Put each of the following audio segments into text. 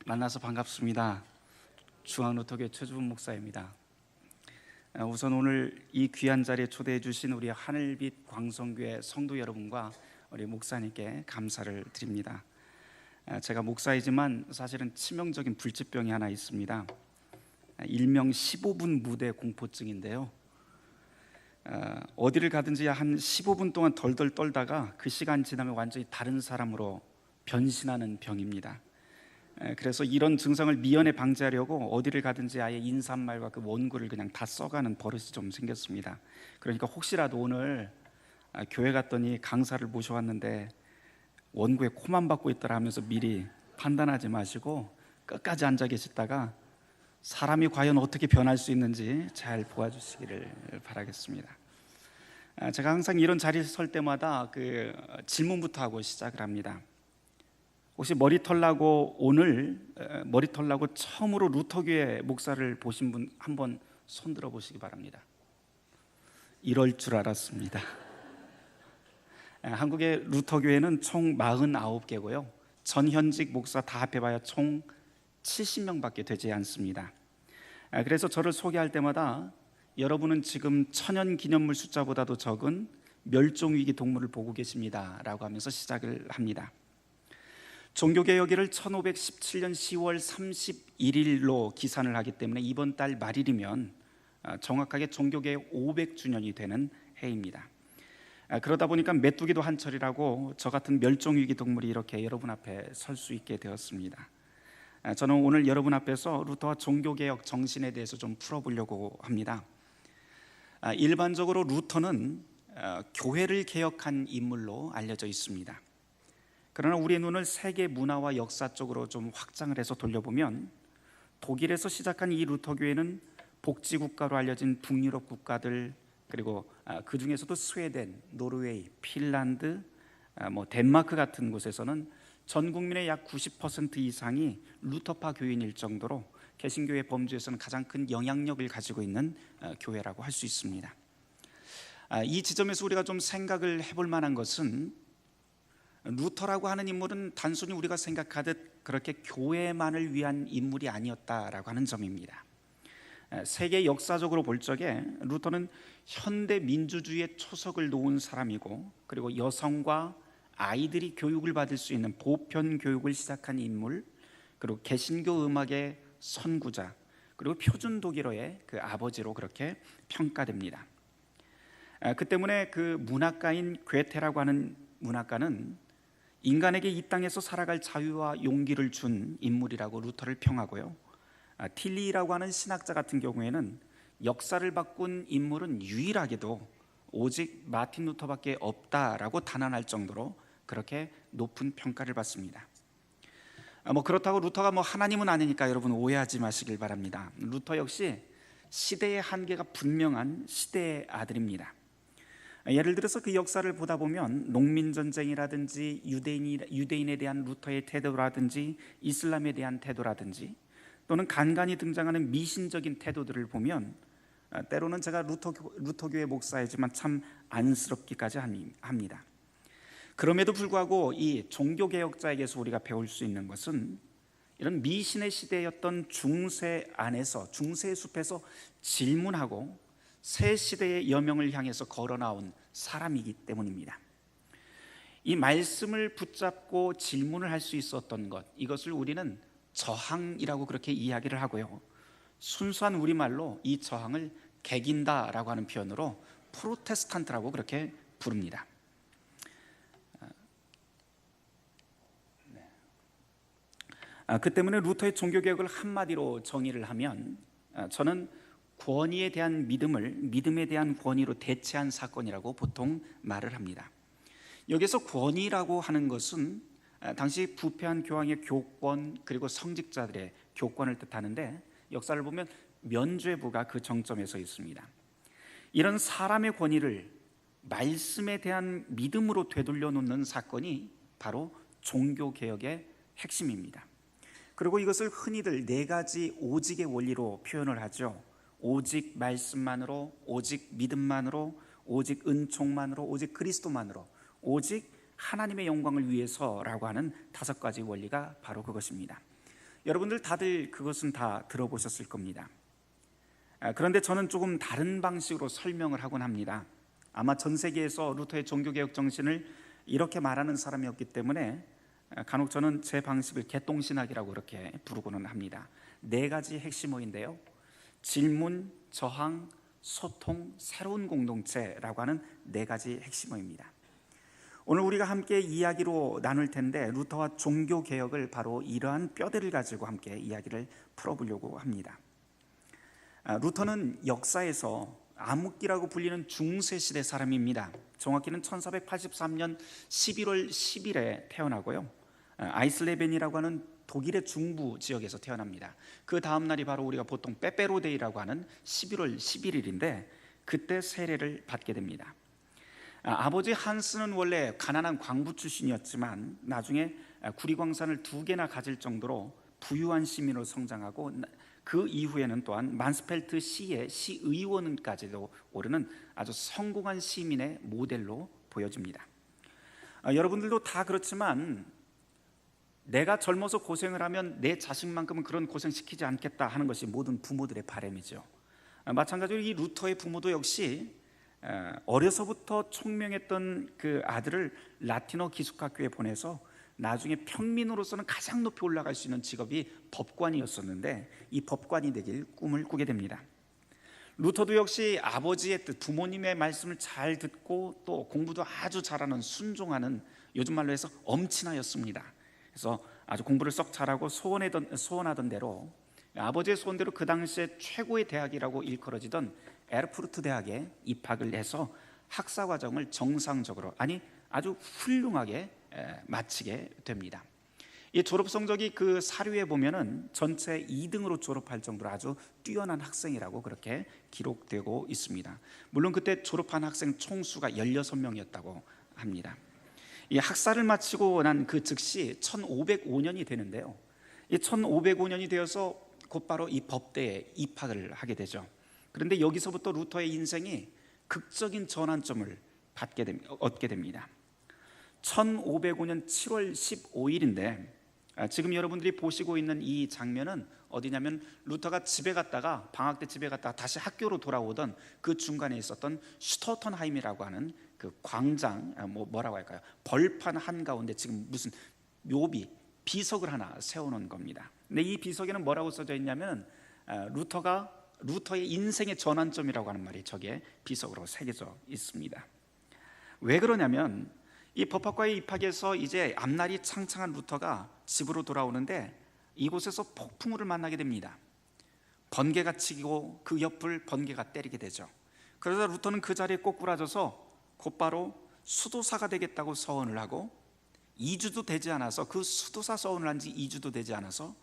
만나서 반갑습니다. 중앙루터교회 최주분 목사입니다. 우선 오늘 이 귀한 자리에 초대해 주신 우리 하늘빛 광성교회 성도 여러분과 우리 목사님께 감사를 드립니다. 제가 목사이지만 사실은 치명적인 불치병이 하나 있습니다. 일명 15분 무대 공포증인데요. 어디를 가든지 한 15분 동안 덜덜 떨다가 그 시간 지나면 완전히 다른 사람으로 변신하는 병입니다. 그래서 이런 증상을 미연에 방지하려고 어디를 가든지 아예 인사말과 그 원고를 그냥 다 써가는 버릇이 좀 생겼습니다. 그러니까 혹시라도 오늘 교회 갔더니 강사를 모셔왔는데 원고에 코만 박고 있더라 하면서 미리 판단하지 마시고 끝까지 앉아 계시다가 사람이 과연 어떻게 변할 수 있는지 잘 보아주시기를 바라겠습니다. 제가 항상 이런 자리에 설 때마다 그 질문부터 하고 시작을 합니다. 혹시 머리털 나고 처음으로 루터교회 목사를 보신 분 한번 손 들어 보시기 바랍니다. 이럴 줄 알았습니다. 한국의 루터교회는 총 49개고요 전현직 목사 다 합해봐야 총 70명밖에 되지 않습니다. 그래서 저를 소개할 때마다 여러분은 지금 천연기념물 숫자보다도 적은 멸종위기 동물을 보고 계십니다 라고 하면서 시작을 합니다. 종교개혁일을 1517년 10월 31일로 기산을 하기 때문에 이번 달 말일이면 정확하게 종교개혁 500주년이 되는 해입니다. 그러다 보니까 메뚜기도 한철이라고 저 같은 멸종위기 동물이 이렇게 여러분 앞에 설 수 있게 되었습니다. 저는 오늘 여러분 앞에서 루터와 종교개혁 정신에 대해서 좀 풀어보려고 합니다. 일반적으로 루터는 교회를 개혁한 인물로 알려져 있습니다. 그러나 우리의 눈을 세계 문화와 역사 쪽으로 좀 확장을 해서 돌려보면 독일에서 시작한 이 루터교회는 복지국가로 알려진 북유럽 국가들, 그리고 그 중에서도 스웨덴, 노르웨이, 핀란드, 덴마크 같은 곳에서는 전 국민의 약 90% 이상이 루터파 교인일 정도로 개신교의 범주에서는 가장 큰 영향력을 가지고 있는 교회라고 할 수 있습니다. 이 지점에서 우리가 좀 생각을 해볼 만한 것은 루터라고 하는 인물은 단순히 우리가 생각하듯 그렇게 교회만을 위한 인물이 아니었다라고 하는 점입니다. 세계 역사적으로 볼 적에 루터는 현대 민주주의의 초석을 놓은 사람이고, 그리고 여성과 아이들이 교육을 받을 수 있는 보편 교육을 시작한 인물, 그리고 개신교 음악의 선구자, 그리고 표준 독일어의 그 아버지로 그렇게 평가됩니다. 그 때문에 그 문학가인 괴테라고 하는 문학가는 인간에게 이 땅에서 살아갈 자유와 용기를 준 인물이라고 루터를 평하고요, 틸리라고 하는 신학자 같은 경우에는 역사를 바꾼 인물은 유일하게도 오직 마틴 루터밖에 없다라고 단언할 정도로 그렇게 높은 평가를 받습니다. 그렇다고 루터가 하나님은 아니니까 여러분 오해하지 마시길 바랍니다. 루터 역시 시대의 한계가 분명한 시대의 아들입니다. 예를 들어서 그 역사를 보다 보면 농민전쟁이라든지 유대인에 대한 루터의 태도라든지 이슬람에 대한 태도라든지 또는 간간히 등장하는 미신적인 태도들을 보면 때로는 제가 루터교회 목사이지만 참 안쓰럽기까지 합니다. 그럼에도 불구하고 이 종교개혁자에게서 우리가 배울 수 있는 것은 이런 미신의 시대였던 중세 안에서, 중세의 숲에서 질문하고 새 시대의 여명을 향해서 걸어나온 사람이기 때문입니다. 이 말씀을 붙잡고 질문을 할 수 있었던 것, 이것을 우리는 저항이라고 그렇게 이야기를 하고요, 순수한 우리말로 이 저항을 개긴다라고 하는 표현으로 프로테스탄트라고 그렇게 부릅니다. 그 때문에 루터의 종교개혁을 한마디로 정의를 하면 저는 권위에 대한 믿음을 믿음에 대한 권위로 대체한 사건이라고 보통 말을 합니다. 여기서 권위라고 하는 것은 당시 부패한 교황의 교권, 그리고 성직자들의 교권을 뜻하는데, 역사를 보면 면죄부가 그 정점에 서 있습니다. 이런 사람의 권위를 말씀에 대한 믿음으로 되돌려 놓는 사건이 바로 종교개혁의 핵심입니다. 그리고 이것을 흔히들 4가지 오직의 원리로 표현을 하죠. 오직 말씀만으로, 오직 믿음만으로, 오직 은총만으로, 오직 그리스도만으로, 오직 하나님의 영광을 위해서라고 하는 5가지 원리가 바로 그것입니다. 여러분들 다들 그것은 다 들어보셨을 겁니다. 그런데 저는 조금 다른 방식으로 설명을 하곤 합니다. 아마 전 세계에서 루터의 종교개혁 정신을 이렇게 말하는 사람이 없기 때문에 간혹 저는 제 방식을 개똥신학이라고 그렇게 부르고는 합니다. 4가지 핵심어인데요, 질문, 저항, 소통, 새로운 공동체라고 하는 4가지 핵심어입니다. 오늘 우리가 함께 이야기로 나눌 텐데, 루터와 종교개혁을 바로 이러한 뼈대를 가지고 함께 이야기를 풀어보려고 합니다. 루터는 역사에서 암흑기라고 불리는 중세시대 사람입니다. 정확히는 1483년 11월 10일에 태어나고요, 아이슬레벤이라고 하는 독일의 중부 지역에서 태어납니다. 그 다음 날이 바로 우리가 보통 빼빼로데이라고 하는 11월 11일인데 그때 세례를 받게 됩니다. 아버지 한스는 원래 가난한 광부 출신이었지만 나중에 구리광산을 2개나 가질 정도로 부유한 시민으로 성장하고, 그 이후에는 또한 만스펠트 시의 시의원까지도 오르는 아주 성공한 시민의 모델로 보여집니다. 여러분들도 다 그렇지만 내가 젊어서 고생을 하면 내 자식만큼은 그런 고생시키지 않겠다 하는 것이 모든 부모들의 바람이죠. 마찬가지로 이 루터의 부모도 역시 어려서부터 총명했던 그 아들을 라틴어 기숙학교에 보내서 나중에 평민으로서는 가장 높이 올라갈 수 있는 직업이 법관이었었는데 이 법관이 되길 꿈을 꾸게 됩니다. 루터도 역시 아버지의 뜻, 부모님의 말씀을 잘 듣고 또 공부도 아주 잘하는 순종하는, 요즘 말로 해서 엄친아였습니다. 그래서 아주 공부를 썩 잘하고 소원하던 대로 아버지의 소원대로 그 당시에 최고의 대학이라고 일컬어지던 에르푸르트 대학에 입학을 해서 학사 과정을 정상적으로, 아니 아주 훌륭하게 마치게 됩니다. 이 졸업 성적이 그 사료에 보면은 전체 2등으로 졸업할 정도로 아주 뛰어난 학생이라고 그렇게 기록되고 있습니다. 물론 그때 졸업한 학생 총수가 16명이었다고 합니다. 이 학사를 마치고 난 그 즉시 1505년이 되는데요, 이 1505년이 되어서 곧바로 이 법대에 입학을 하게 되죠. 그런데 여기서부터 루터의 인생이 극적인 전환점을 얻게 됩니다. 1505년 7월 15일인데 지금 여러분들이 보시고 있는 이 장면은 어디냐면 루터가 집에 갔다가, 방학 때 집에 갔다가 다시 학교로 돌아오던 그 중간에 있었던 슈터턴하임이라고 하는 그 광장, 뭐라고 할까요? 벌판 한가운데 지금 무슨 묘비, 비석을 하나 세워놓은 겁니다. 근데 이 비석에는 뭐라고 써져 있냐면 루터의 인생의 전환점이라고 하는 말이 저기에 비석으로 새겨져 있습니다. 왜 그러냐면 이 법학과에 입학해서 이제 앞날이 창창한 루터가 집으로 돌아오는데 이곳에서 폭풍우를 만나게 됩니다. 번개가 치고 그 옆을 번개가 때리게 되죠. 그래서 루터는 그 자리에 꼬꾸라져서 곧바로 수도사가 되겠다고 서원을 하고, 2주도 되지 않아서, 그 수도사 서원을 한 지 2주도 되지 않아서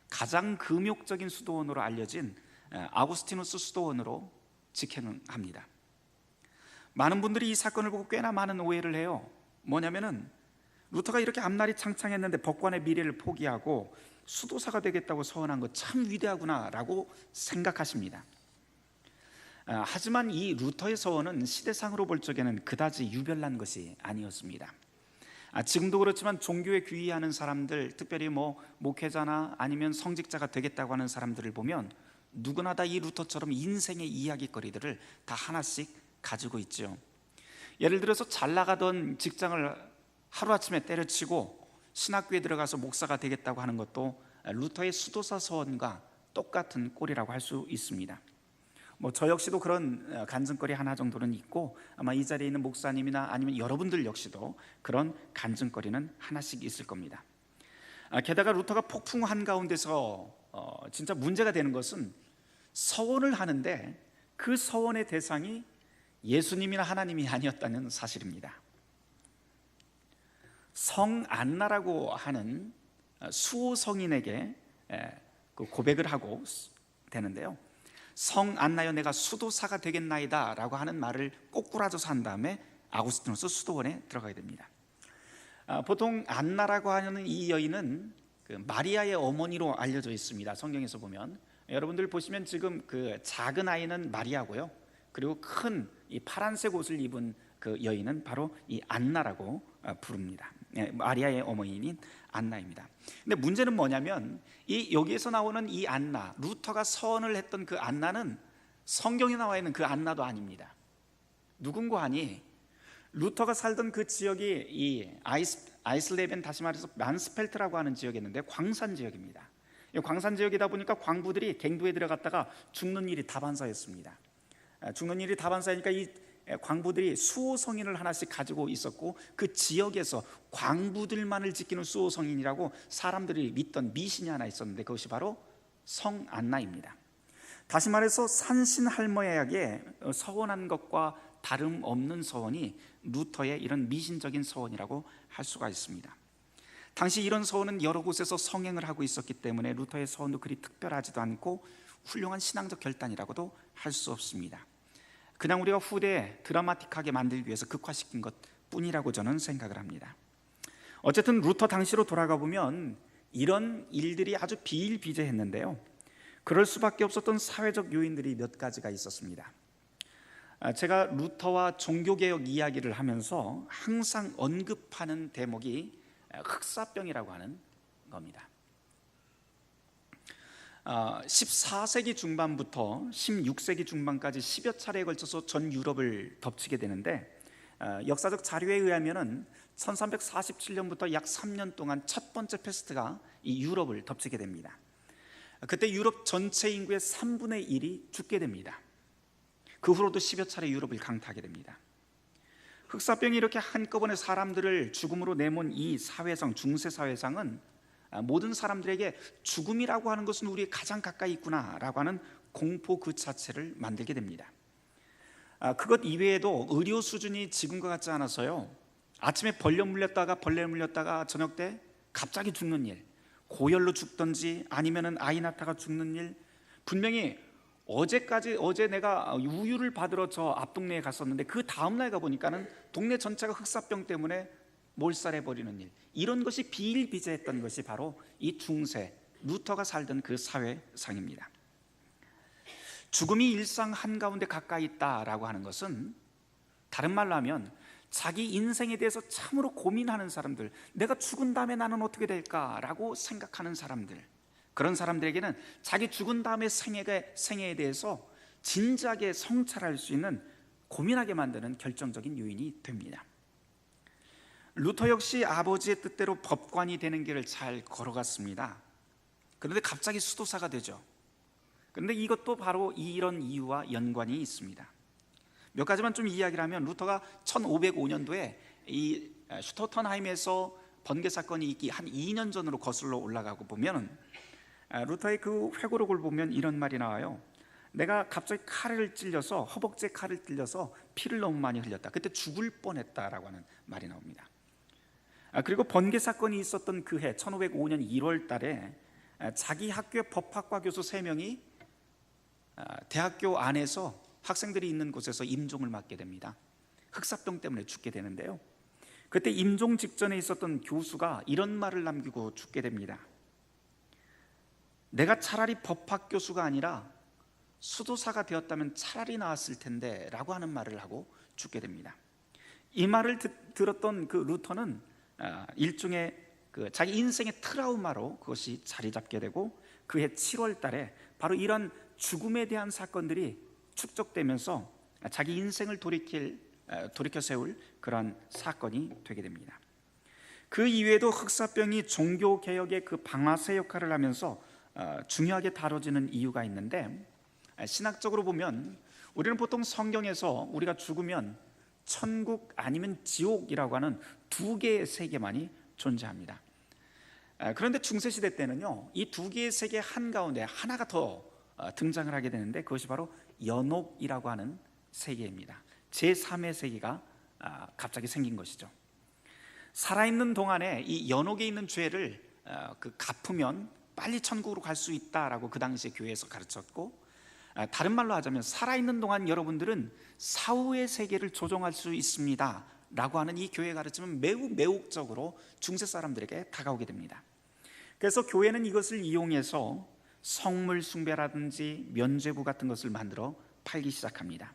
가장 금욕적인 수도원으로 알려진 아우구스티누스 수도원으로 직행을 합니다. 많은 분들이 이 사건을 보고 꽤나 많은 오해를 해요. 뭐냐면은 루터가 이렇게 앞날이 창창했는데 법관의 미래를 포기하고 수도사가 되겠다고 서원한 거 참 위대하구나라고 생각하십니다. 하지만 이 루터의 서원은 시대상으로 볼 적에는 그다지 유별난 것이 아니었습니다. 지금도 그렇지만 종교에 귀의하는 사람들, 특별히 목회자나 아니면 성직자가 되겠다고 하는 사람들을 보면 누구나 다 이 루터처럼 인생의 이야기거리들을 다 하나씩 가지고 있죠. 예를 들어서 잘 나가던 직장을 하루아침에 때려치고 신학교에 들어가서 목사가 되겠다고 하는 것도 루터의 수도사 서원과 똑같은 꼴이라고 할 수 있습니다. 저 역시도 그런 간증거리 하나 정도는 있고, 아마 이 자리에 있는 목사님이나 아니면 여러분들 역시도 그런 간증거리는 하나씩 있을 겁니다. 게다가 루터가 폭풍 한가운데서 진짜 문제가 되는 것은 서원을 하는데 그 서원의 대상이 예수님이나 하나님이 아니었다는 사실입니다. 성 안나라고 하는 수호 성인에게 고백을 하고 되는데요, 성 안나여 내가 수도사가 되겠나이다 라고 하는 말을 꼬꾸라져서 한 다음에 아구스티누스 수도원에 들어가게 됩니다. 보통 안나라고 하는 이 여인은 그 마리아의 어머니로 알려져 있습니다. 성경에서 보면 여러분들 보시면 지금 그 작은 아이는 마리아고요, 그리고 큰 이 파란색 옷을 입은 그 여인은 바로 이 안나라고 부릅니다. 마리아의 어머니인 안나입니다. 근데 문제는 뭐냐면 이 여기에서 나오는 이 안나, 루터가 서원을 했던 그 안나는 성경에 나와 있는 그 안나도 아닙니다. 누군가 하니 루터가 살던 그 지역이 이 아이슬레벤, 다시 말해서 만스펠트라고 하는 지역이었는데 광산 지역입니다. 광산 지역이다 보니까 광부들이 갱도에 들어갔다가 죽는 일이 다반사였습니다. 죽는 일이 다반사니까 이 광부들이 수호성인을 하나씩 가지고 있었고, 그 지역에서 광부들만을 지키는 수호성인이라고 사람들이 믿던 미신이 하나 있었는데 그것이 바로 성 안나입니다. 다시 말해서 산신 할머니에게 서원한 것과 다름없는 서원이 루터의 이런 미신적인 서원이라고 할 수가 있습니다. 당시 이런 서원은 여러 곳에서 성행을 하고 있었기 때문에 루터의 서원도 그리 특별하지도 않고 훌륭한 신앙적 결단이라고도 할 수 없습니다. 그냥 우리가 후대에 드라마틱하게 만들기 위해서 극화시킨 것 뿐이라고 저는 생각을 합니다. 어쨌든 루터 당시로 돌아가 보면 이런 일들이 아주 비일비재했는데요, 그럴 수밖에 없었던 사회적 요인들이 몇 가지가 있었습니다. 제가 루터와 종교개혁 이야기를 하면서 항상 언급하는 대목이 흑사병이라고 하는 겁니다. 14세기 중반부터 16세기 중반까지 10여 차례에 걸쳐서 전 유럽을 덮치게 되는데, 역사적 자료에 의하면 1347년부터 약 3년 동안 첫 번째 패스트가 이 유럽을 덮치게 됩니다. 그때 유럽 전체 인구의 3분의 1이 죽게 됩니다. 그 후로도 10여 차례 유럽을 강타하게 됩니다. 흑사병이 이렇게 한꺼번에 사람들을 죽음으로 내몬 이 사회상, 중세 사회상은 모든 사람들에게 죽음이라고 하는 것은 우리의 가장 가까이 있구나라고 하는 공포 그 자체를 만들게 됩니다. 그것 이외에도 의료 수준이 지금과 같지 않아서요, 아침에 벌레 물렸다가 저녁 때 갑자기 죽는 일, 고열로 죽든지 아니면은 아이 낳다가 죽는 일, 분명히 어제 내가 우유를 받으러 저 앞 동네에 갔었는데 그 다음날 가보니까는 동네 전체가 흑사병 때문에 몰살해버리는 일, 이런 것이 비일비재했던 것이 바로 이 중세 루터가 살던 그 사회상입니다. 죽음이 일상 한가운데 가까이 있다라고 하는 것은 다른 말로 하면 자기 인생에 대해서 참으로 고민하는 사람들, 내가 죽은 다음에 나는 어떻게 될까라고 생각하는 사람들, 그런 사람들에게는 자기 죽은 다음의 생애에 대해서 진지하게 성찰할 수 있는, 고민하게 만드는 결정적인 요인이 됩니다. 루터 역시 아버지의 뜻대로 법관이 되는 길을 잘 걸어갔습니다. 그런데 갑자기 수도사가 되죠. 그런데 이것도 바로 이런 이유와 연관이 있습니다. 몇 가지만 좀 이야기를 하면, 루터가 1505년도에 이 슈터턴하임에서 번개 사건이 있기 한 2년 전으로 거슬러 올라가고 보면 루터의 그 회고록을 보면 이런 말이 나와요. 내가 갑자기 허벅지에 칼을 찔려서 피를 너무 많이 흘렸다. 그때 죽을 뻔했다라고 하는 말이 나옵니다. 그리고 번개 사건이 있었던 그 해 1505년 1월 달에 자기 학교의 법학과 교수 3명이 대학교 안에서 학생들이 있는 곳에서 임종을 맞게 됩니다. 흑사병 때문에 죽게 되는데요, 그때 임종 직전에 있었던 교수가 이런 말을 남기고 죽게 됩니다. 내가 차라리 법학 교수가 아니라 수도사가 되었다면 차라리 나았을 텐데 라고 하는 말을 하고 죽게 됩니다. 이 말을 들었던 그 루터는 일종의 자기 인생의 트라우마로 그것이 자리 잡게 되고, 그해 7월 달에 바로 이런 죽음에 대한 사건들이 축적되면서 자기 인생을 돌이켜 세울 그런 사건이 되게 됩니다. 그 이외에도 흑사병이 종교개혁의 그 방아쇠 역할을 하면서 중요하게 다뤄지는 이유가 있는데, 신학적으로 보면 우리는 보통 성경에서 우리가 죽으면 천국 아니면 지옥이라고 하는 두 개의 세계만이 존재합니다. 그런데 중세시대 때는요, 이 두 개의 세계 한가운데 하나가 더 등장을 하게 되는데, 그것이 바로 연옥이라고 하는 세계입니다. 제3의 세계가 갑자기 생긴 것이죠. 살아있는 동안에 이 연옥에 있는 죄를 갚으면 빨리 천국으로 갈 수 있다라고 그 당시에 교회에서 가르쳤고, 다른 말로 하자면 살아있는 동안 여러분들은 사후의 세계를 조종할 수 있습니다 라고 하는 이 교회의 가르침은 매우 매혹적으로 중세 사람들에게 다가오게 됩니다. 그래서 교회는 이것을 이용해서 성물 숭배라든지 면죄부 같은 것을 만들어 팔기 시작합니다.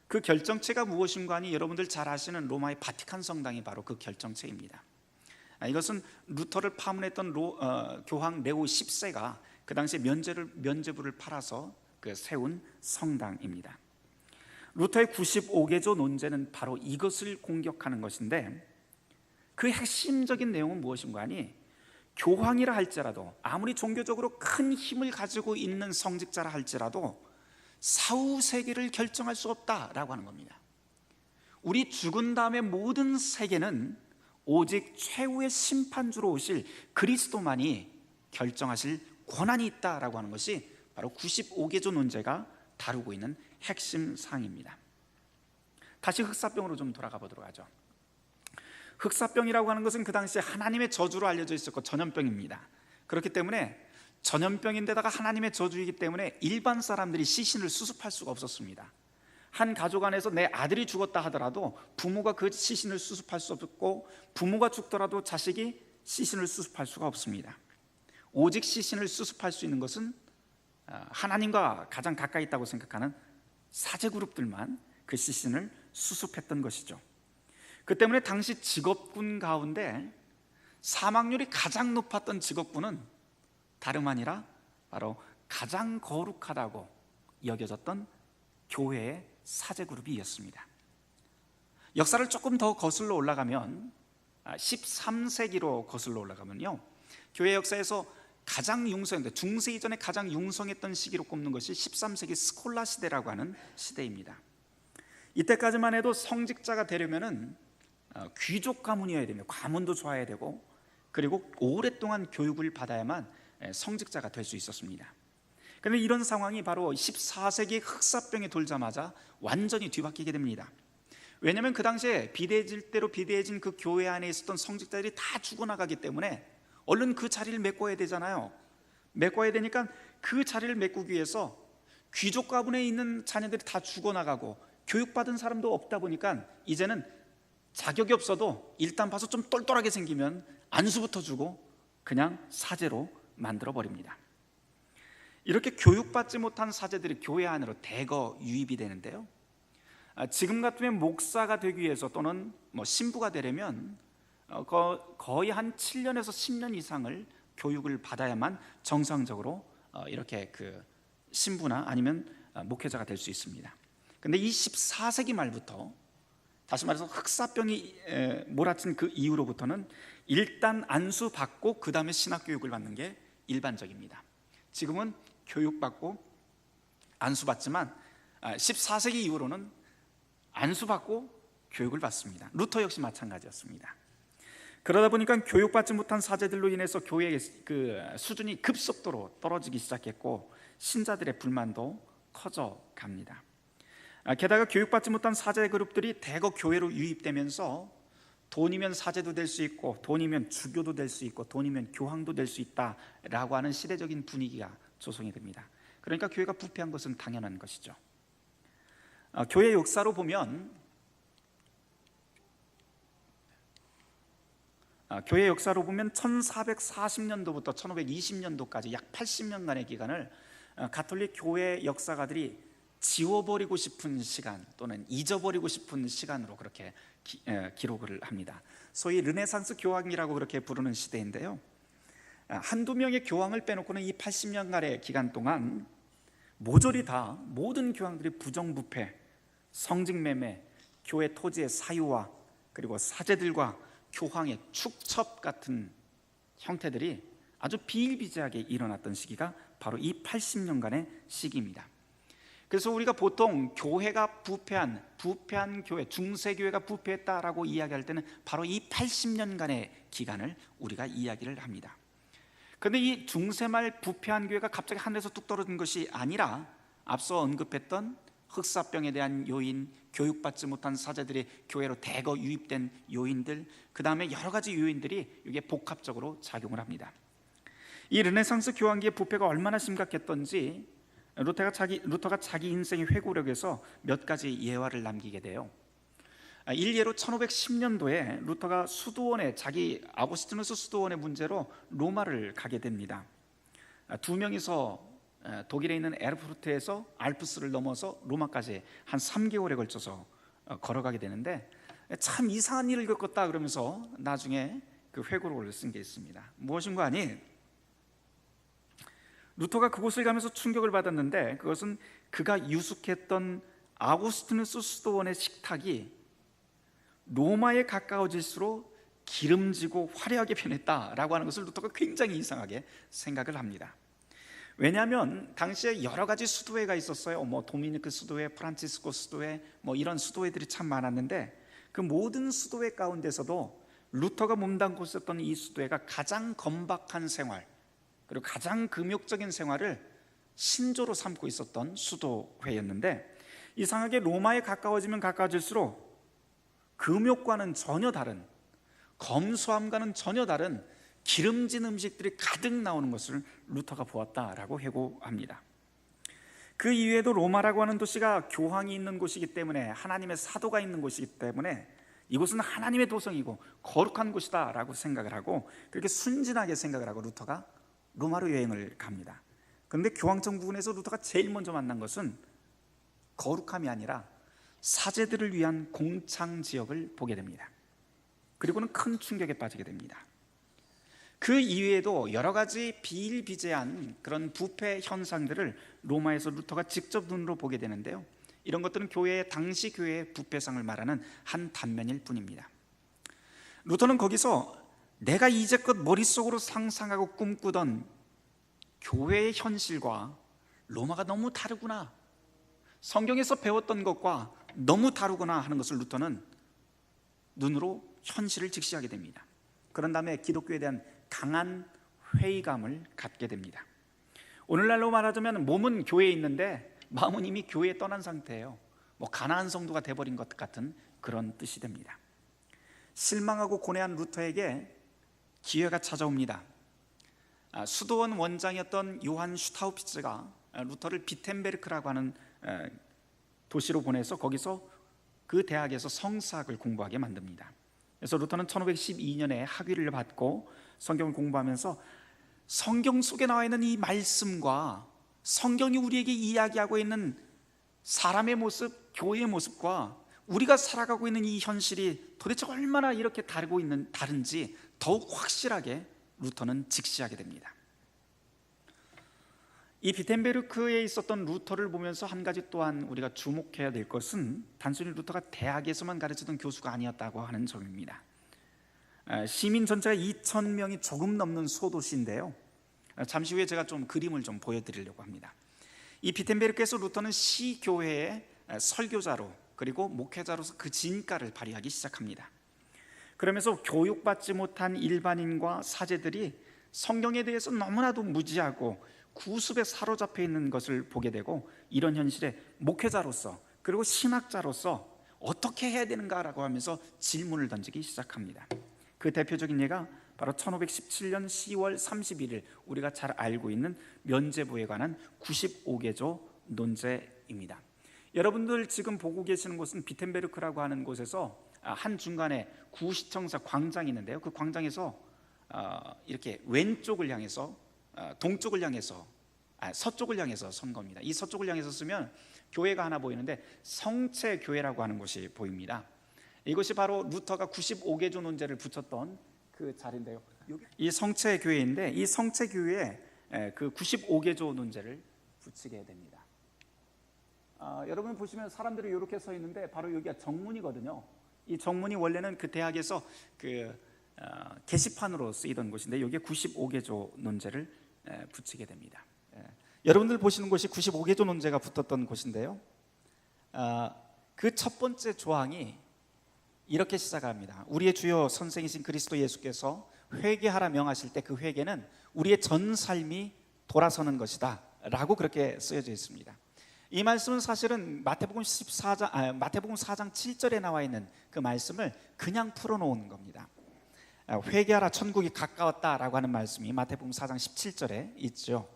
그 결정체가 무엇인가 하니 여러분들 잘 아시는 로마의 바티칸 성당이 바로 그 결정체입니다. 이것은 루터를 파문했던 교황 레오 10세가 그 당시에 면죄부를 팔아서 세운 성당입니다. 루터의 95개조 논제는 바로 이것을 공격하는 것인데, 그 핵심적인 내용은 무엇인가 하니, 교황이라 할지라도, 아무리 종교적으로 큰 힘을 가지고 있는 성직자라 할지라도 사후 세계를 결정할 수 없다라고 하는 겁니다. 우리 죽은 다음에 모든 세계는 오직 최후의 심판주로 오실 그리스도만이 결정하실 권한이 있다라고 하는 것이 바로 95개조 논제가 다루고 있는 핵심 사항입니다. 다시 흑사병으로 좀 돌아가 보도록 하죠. 흑사병이라고 하는 것은 그 당시에 하나님의 저주로 알려져 있었고 전염병입니다. 그렇기 때문에 전염병인데다가 하나님의 저주이기 때문에 일반 사람들이 시신을 수습할 수가 없었습니다. 한 가족 안에서 내 아들이 죽었다 하더라도 부모가 그 시신을 수습할 수 없고, 부모가 죽더라도 자식이 시신을 수습할 수가 없습니다. 오직 시신을 수습할 수 있는 것은 하나님과 가장 가까이 있다고 생각하는 사제 그룹들만 그 시신을 수습했던 것이죠. 그 때문에 당시 직업군 가운데 사망률이 가장 높았던 직업군은 다름 아니라 바로 가장 거룩하다고 여겨졌던 교회의 사제 그룹이었습니다. 역사를 조금 더 거슬러 올라가면 13세기로 거슬러 올라가면요, 교회 역사에서 가장 융성했던, 중세 이전에 가장 융성했던 시기로 꼽는 것이 13세기 스콜라 시대라고 하는 시대입니다. 이때까지만 해도 성직자가 되려면은 귀족 가문이어야 됩니다. 가문도 좋아야 되고, 그리고 오랫동안 교육을 받아야만 성직자가 될 수 있었습니다. 그런데 이런 상황이 바로 14세기 흑사병이 돌자마자 완전히 뒤바뀌게 됩니다. 왜냐하면 그 당시에 비대해질 대로 비대해진 그 교회 안에 있었던 성직자들이 다 죽어나가기 때문에 얼른 그 자리를 메꿔야 되잖아요. 메꿔야 되니까 그 자리를 메꾸기 위해서 귀족 가문에 있는 자녀들이 다 죽어나가고 교육받은 사람도 없다 보니까 이제는 자격이 없어도 일단 봐서 좀 똘똘하게 생기면 안수부터 주고 그냥 사제로 만들어버립니다. 이렇게 교육받지 못한 사제들이 교회 안으로 대거 유입이 되는데요, 지금 같으면 목사가 되기 위해서 또는 신부가 되려면 거의 한 7년에서 10년 이상을 교육을 받아야만 정상적으로 이렇게 그 신부나 아니면 목회자가 될 수 있습니다. 그런데 이 14세기 말부터, 다시 말해서 흑사병이 몰아친 그 이후로부터는 일단 안수받고 그 다음에 신학교육을 받는 게 일반적입니다. 지금은 교육받고 안수받지만 14세기 이후로는 안수받고 교육을 받습니다. 루터 역시 마찬가지였습니다. 그러다 보니까 교육받지 못한 사제들로 인해서 교회의 그 수준이 급속도로 떨어지기 시작했고, 신자들의 불만도 커져 갑니다. 게다가 교육받지 못한 사제 그룹들이 대거 교회로 유입되면서 돈이면 사제도 될 수 있고, 돈이면 주교도 될 수 있고, 돈이면 교황도 될 수 있다라고 하는 시대적인 분위기가 조성이 됩니다. 그러니까 교회가 부패한 것은 당연한 것이죠. 교회 역사로 보면 교회 역사로 보면 1440년도부터 1520년도까지 약 80년간의 기간을 가톨릭 교회 역사가들이 지워버리고 싶은 시간 또는 잊어버리고 싶은 시간으로 그렇게 기록을 합니다. 소위 르네상스 교황이라고 그렇게 부르는 시대인데요, 한두 명의 교황을 빼놓고는 이 80년간의 기간 동안 모조리 다 모든 교황들이 부정부패, 성직매매, 교회 토지의 사유화, 그리고 사제들과 교황의 축첩 같은 형태들이 아주 비일비재하게 일어났던 시기가 바로 이 80년간의 시기입니다. 그래서 우리가 보통 교회가 부패한 교회, 중세교회가 부패했다라고 이야기할 때는 바로 이 80년간의 기간을 우리가 이야기를 합니다. 그런데 이 중세말 부패한 교회가 갑자기 하늘에서 뚝 떨어진 것이 아니라 앞서 언급했던 흑사병에 대한 요인, 교육받지 못한 사제들이 교회로 대거 유입된 요인들, 그 다음에 여러 가지 요인들이 이게 복합적으로 작용을 합니다. 이 르네상스 교황기의 부패가 얼마나 심각했던지 루터가 자기 인생의 회고록에서 몇 가지 예화를 남기게 돼요. 일례로 1510년도에 루터가 수도원에, 자기 아고스티누스 수도원의 문제로 로마를 가게 됩니다. 두 명이서 독일에 있는 에르푸르트에서 알프스를 넘어서 로마까지 한 3개월에 걸쳐서 걸어가게 되는데, 참 이상한 일을 겪었다 그러면서 나중에 그 회고록을 쓴 게 있습니다. 무엇인가 하니 루터가 그곳을 가면서 충격을 받았는데 그것은 그가 유숙했던 아우구스티누스 수도원의 식탁이 로마에 가까워질수록 기름지고 화려하게 변했다라고 하는 것을 루터가 굉장히 이상하게 생각을 합니다. 왜냐하면 당시에 여러 가지 수도회가 있었어요. 도미니크 수도회, 프란치스코 수도회, 이런 수도회들이 참 많았는데 그 모든 수도회 가운데서도 루터가 몸담고 있었던 이 수도회가 가장 건박한 생활, 그리고 가장 금욕적인 생활을 신조로 삼고 있었던 수도회였는데, 이상하게 로마에 가까워지면 가까워질수록 금욕과는 전혀 다른, 검소함과는 전혀 다른 기름진 음식들이 가득 나오는 것을 루터가 보았다라고 회고합니다. 그 이외에도 로마라고 하는 도시가 교황이 있는 곳이기 때문에, 하나님의 사도가 있는 곳이기 때문에 이곳은 하나님의 도성이고 거룩한 곳이다 라고 생각을 하고, 그렇게 순진하게 생각을 하고 루터가 로마로 여행을 갑니다. 그런데 교황청 부근에서 루터가 제일 먼저 만난 것은 거룩함이 아니라 사제들을 위한 공창 지역을 보게 됩니다. 그리고는 큰 충격에 빠지게 됩니다. 그 이외에도 여러 가지 비일비재한 그런 부패 현상들을 로마에서 루터가 직접 눈으로 보게 되는데요, 이런 것들은 당시 교회의 부패상을 말하는 한 단면일 뿐입니다. 루터는 거기서 내가 이제껏 머릿속으로 상상하고 꿈꾸던 교회의 현실과 로마가 너무 다르구나, 성경에서 배웠던 것과 너무 다르구나 하는 것을 루터는 눈으로 현실을 직시하게 됩니다. 그런 다음에 기독교에 대한 강한 회의감을 갖게 됩니다. 오늘날로 말하자면 몸은 교회에 있는데 마음은 이미 교회에 떠난 상태예요. 가나안 성도가 돼버린 것 같은 그런 뜻이 됩니다. 실망하고 고뇌한 루터에게 기회가 찾아옵니다. 수도원 원장이었던 요한 슈타우피츠가 루터를 비텐베르크라고 하는 도시로 보내서 거기서 그 대학에서 성사학을 공부하게 만듭니다. 그래서 루터는 1512년에 학위를 받고 성경을 공부하면서 성경 속에 나와 있는 이 말씀과 성경이 우리에게 이야기하고 있는 사람의 모습, 교회의 모습과 우리가 살아가고 있는 이 현실이 도대체 얼마나 이렇게 다른지 더욱 확실하게 루터는 직시하게 됩니다. 이 비텐베르크에 있었던 루터를 보면서 한 가지 또한 우리가 주목해야 될 것은 단순히 루터가 대학에서만 가르치던 교수가 아니었다고 하는 점입니다. 시민 전체가 2,000명이 조금 넘는 소도시인데요, 잠시 후에 제가 좀 그림을 좀 보여드리려고 합니다. 이 비텐베르크에서 루터는 시교회의 설교자로 그리고 목회자로서 그 진가를 발휘하기 시작합니다. 그러면서 교육받지 못한 일반인과 사제들이 성경에 대해서 너무나도 무지하고 구습에 사로잡혀 있는 것을 보게 되고, 이런 현실에 목회자로서 그리고 신학자로서 어떻게 해야 되는가라고 하면서 질문을 던지기 시작합니다. 그 대표적인 예가 바로 1517년 10월 31일 우리가 잘 알고 있는 면죄부에 관한 95개조 논제입니다. 여러분들 지금 보고 계시는 곳은 비텐베르크라고 하는 곳에서 한 중간에 구시청사 광장이 있는데요, 그 광장에서 이렇게 왼쪽을 향해서 동쪽을 향해서 서쪽을 향해서 선 겁니다. 이 서쪽을 향해서 쓰면 교회가 하나 보이는데 성체교회라고 하는 곳이 보입니다. 이것이 바로 루터가 95개조 논제를 붙였던 그 자리인데요, 이 성체교회인데 이 성체교회에 그 95개조 논제를 붙이게 됩니다. 여러분 보시면 사람들이 이렇게 서 있는데 바로 여기가 정문이거든요. 이 정문이 원래는 그 대학에서 게시판으로 쓰이던 곳인데 여기에 95개조 논제를 붙이게 됩니다. 여러분들 보시는 곳이 95개조 논제가 붙었던 곳인데요, 그 첫 번째 조항이 이렇게 시작합니다. 우리의 주요 선생이신 그리스도 예수께서 회개하라 명하실 때 그 회개는 우리의 전 삶이 돌아서는 것이다 라고 그렇게 쓰여져 있습니다. 이 말씀은 사실은 마태복음 4장 7절에 나와 있는 그 말씀을 그냥 풀어놓은 겁니다. 회개하라 천국이 가까웠다라고 하는 말씀이 마태복음 4장 17절에 있죠.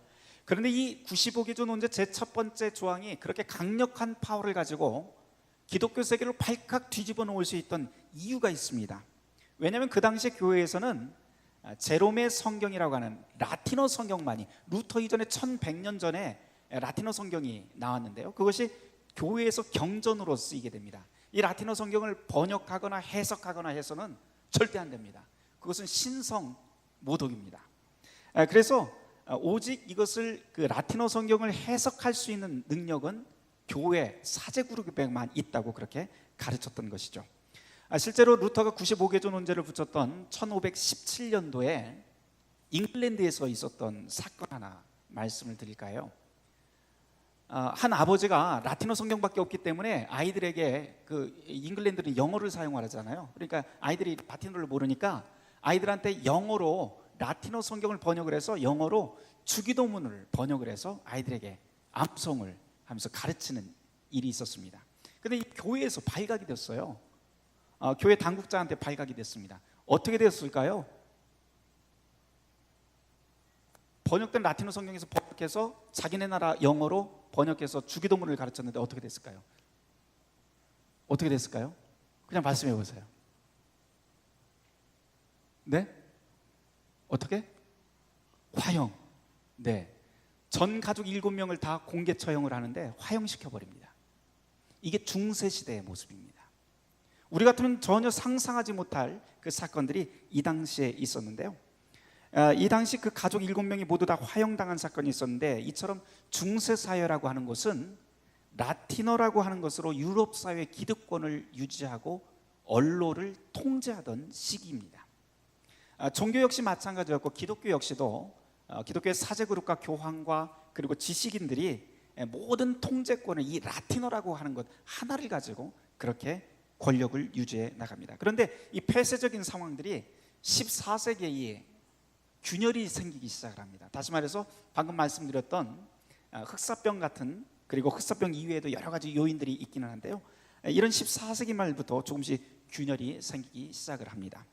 그런데 이 95개조 논제 제 첫 번째 조항이 그렇게 강력한 파워를 가지고 기독교 세계를 발칵 뒤집어 놓을 수 있던 이유가 있습니다. 왜냐하면 그 당시 교회에서는 제롬의 성경이라고 하는 라틴어 성경만이, 루터 이전에 1100년 전에 라틴어 성경이 나왔는데요, 그것이 교회에서 경전으로 쓰이게 됩니다. 이 라틴어 성경을 번역하거나 해석하거나 해서는 절대 안 됩니다. 그것은 신성 모독입니다. 그래서 오직 이것을 그 라틴어 성경을 해석할 수 있는 능력은 교회 사제 그룹에만 있다고 그렇게 가르쳤던 것이죠. 실제로 루터가 95개조 논제를 붙였던 1517년도에 잉글랜드에서 있었던 사건 하나 말씀을 드릴까요? 한 아버지가 라틴어 성경밖에 없기 때문에 아이들에게, 그 잉글랜드는 영어를 사용하잖아요. 그러니까 아이들이 라틴어를 모르니까 아이들한테 영어로 라틴어 성경을 번역을 해서 영어로 주기도문을 번역을 해서 아이들에게 암송을 하면서 가르치는 일이 있었습니다. 근데 이 교회에서 발각이 됐어요. 교회 당국자한테 발각이 됐습니다. 어떻게 됐을까요? 번역된 라틴어 성경에서 번역해서 자기네 나라 영어로 번역해서 주기도문을 가르쳤는데 어떻게 됐을까요? 어떻게 됐을까요? 그냥 말씀해 보세요. 네? 어떻게? 화형. 네. 전 가족 7명을 다 공개 처형을 하는데 화형시켜버립니다. 이게 중세시대의 모습입니다. 우리 같으면 전혀 상상하지 못할 그 사건들이 이 당시에 있었는데요. 이 당시 그 가족 7명이 모두 다 화형당한 사건이 있었는데, 이처럼 중세사회라고 하는 것은 라틴어라고 하는 것으로 유럽 사회 기득권을 유지하고 언론을 통제하던 시기입니다. 종교 역시 마찬가지였고, 기독교 역시도 기독교의 사제그룹과 교황과 그리고 지식인들이 모든 통제권을 이 라틴어라고 하는 것 하나를 가지고 그렇게 권력을 유지해 나갑니다. 그런데 이 폐쇄적인 상황들이 14세기에 균열이 생기기 시작을 합니다. 다시 말해서 방금 말씀드렸던 흑사병 같은, 그리고 흑사병 이외에도 여러 가지 요인들이 있기는 한데요, 이런 14세기 말부터 조금씩 균열이 생기기 시작을 합니다.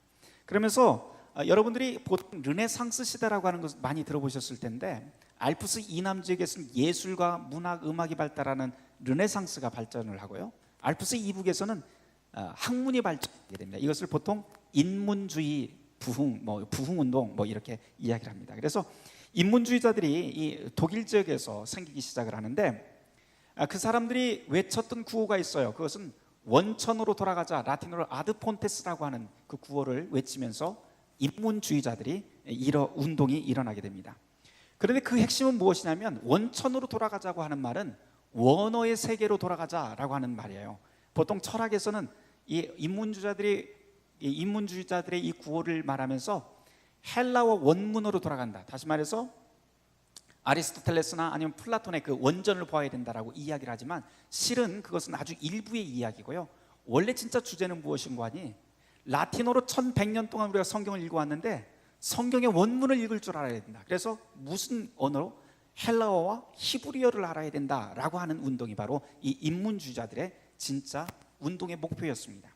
그러면서 여러분들이 보통 르네상스 시대라고 하는 것을 많이 들어보셨을 텐데, 알프스 이남 지역에서는 예술과 문학, 음악이 발달하는 르네상스가 발전을 하고요, 알프스 이북에서는 학문이 발전하게 됩니다. 이것을 보통 인문주의 부흥, 부흥운동 이렇게 이야기를 합니다. 그래서 인문주의자들이 이 독일 지역에서 생기기 시작을 하는데, 그 사람들이 외쳤던 구호가 있어요. 그것은 원천으로 돌아가자, 라틴어로 아드폰테스라고 하는 그 구호를 외치면서 인문주의자들이 운동이 일어나게 됩니다. 그런데 그 핵심은 무엇이냐면, 원천으로 돌아가자고 하는 말은 원어의 세계로 돌아가자라고 하는 말이에요. 보통 철학에서는 이 인문주의자들의 이 구호를 말하면서 헬라어 원문으로 돌아간다, 다시 말해서 아리스토텔레스나 아니면 플라톤의 그 원전을 보아야 된다라고 이야기를 하지만, 실은 그것은 아주 일부의 이야기고요, 원래 진짜 주제는 무엇인가 하니, 라틴어로 1100년 동안 우리가 성경을 읽어왔는데 성경의 원문을 읽을 줄 알아야 된다. 그래서 무슨 언어로? 헬라어와 히브리어를 알아야 된다라고 하는 운동이 바로 이 인문주의자들의 진짜 운동의 목표였습니다.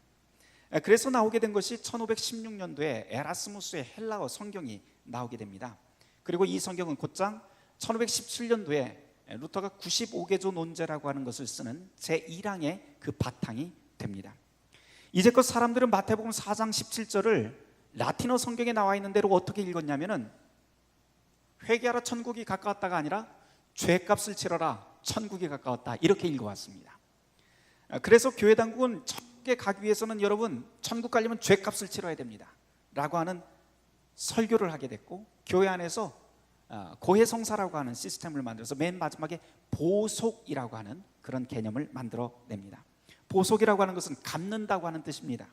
그래서 나오게 된 것이 1516년도에 에라스무스의 헬라어 성경이 나오게 됩니다. 그리고 이 성경은 곧장 1517년도에 루터가 95개조 논제라고 하는 것을 쓰는 제1항의 그 바탕이 됩니다. 이제껏 사람들은 마태복음 4장 17절을 라틴어 성경에 나와 있는 대로 어떻게 읽었냐면은, 회개하라 천국이 가까웠다가 아니라 죄값을 치러라 천국이 가까웠다, 이렇게 읽어왔습니다. 그래서 교회 당국은 천국에 가기 위해서는 여러분, 천국 가려면 죄값을 치러야 됩니다 라고 하는 설교를 하게 됐고, 교회 안에서 고해성사라고 하는 시스템을 만들어서 맨 마지막에 보속이라고 하는 그런 개념을 만들어냅니다. 보속이라고 하는 것은 갚는다고 하는 뜻입니다.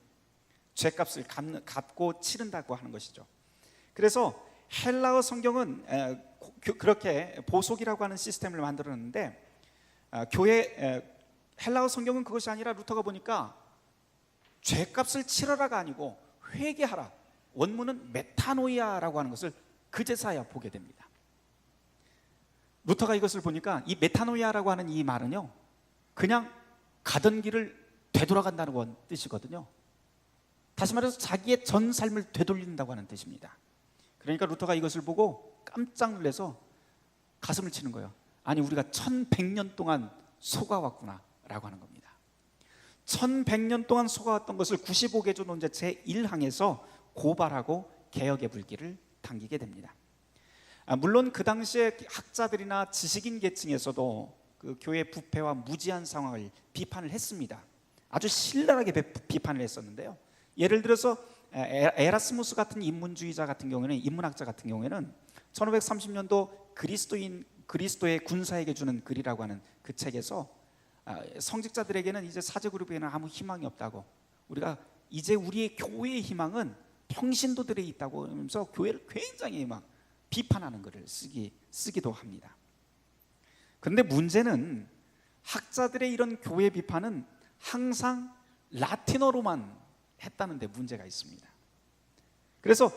죄값을 갚고 치른다고 하는 것이죠. 그래서 헬라어 성경은 그렇게 보속이라고 하는 시스템을 만들었는데, 헬라어 성경은 그것이 아니라 루터가 보니까 죄값을 치러라가 아니고 회개하라, 원문은 메타노이아라고 하는 것을 그제서야 보게 됩니다. 루터가 이것을 보니까 이 메타노이아라고 하는 이 말은요, 그냥 가던 길을 되돌아간다는 뜻이거든요. 다시 말해서 자기의 전 삶을 되돌린다고 하는 뜻입니다. 그러니까 루터가 이것을 보고 깜짝 놀라서 가슴을 치는 거예요. 아니, 우리가 1100년 동안 속아왔구나 라고 하는 겁니다. 1100년 동안 속아왔던 것을 95개조 논제 제1항에서 고발하고 개혁의 불길을 당기게 됩니다. 물론 그 당시에 학자들이나 지식인 계층에서도 그 교회 부패와 무지한 상황을 비판을 했습니다. 아주 신랄하게 비판을 했었는데요, 예를 들어서 에라스무스 같은 인문주의자 같은 경우에는, 인문학자 같은 경우에는 1530년도 그리스도의 군사에게 주는 글이라고 하는 그 책에서 성직자들에게는 이제 사제 그룹에는 아무 희망이 없다고, 우리가 이제 우리의 교회의 희망은 평신도들에 있다고 하면서 교회를 굉장히 막 비판하는 글을 쓰기도 합니다. 그런데 문제는 학자들의 이런 교회 비판은 항상 라틴어로만 했다는 데 문제가 있습니다. 그래서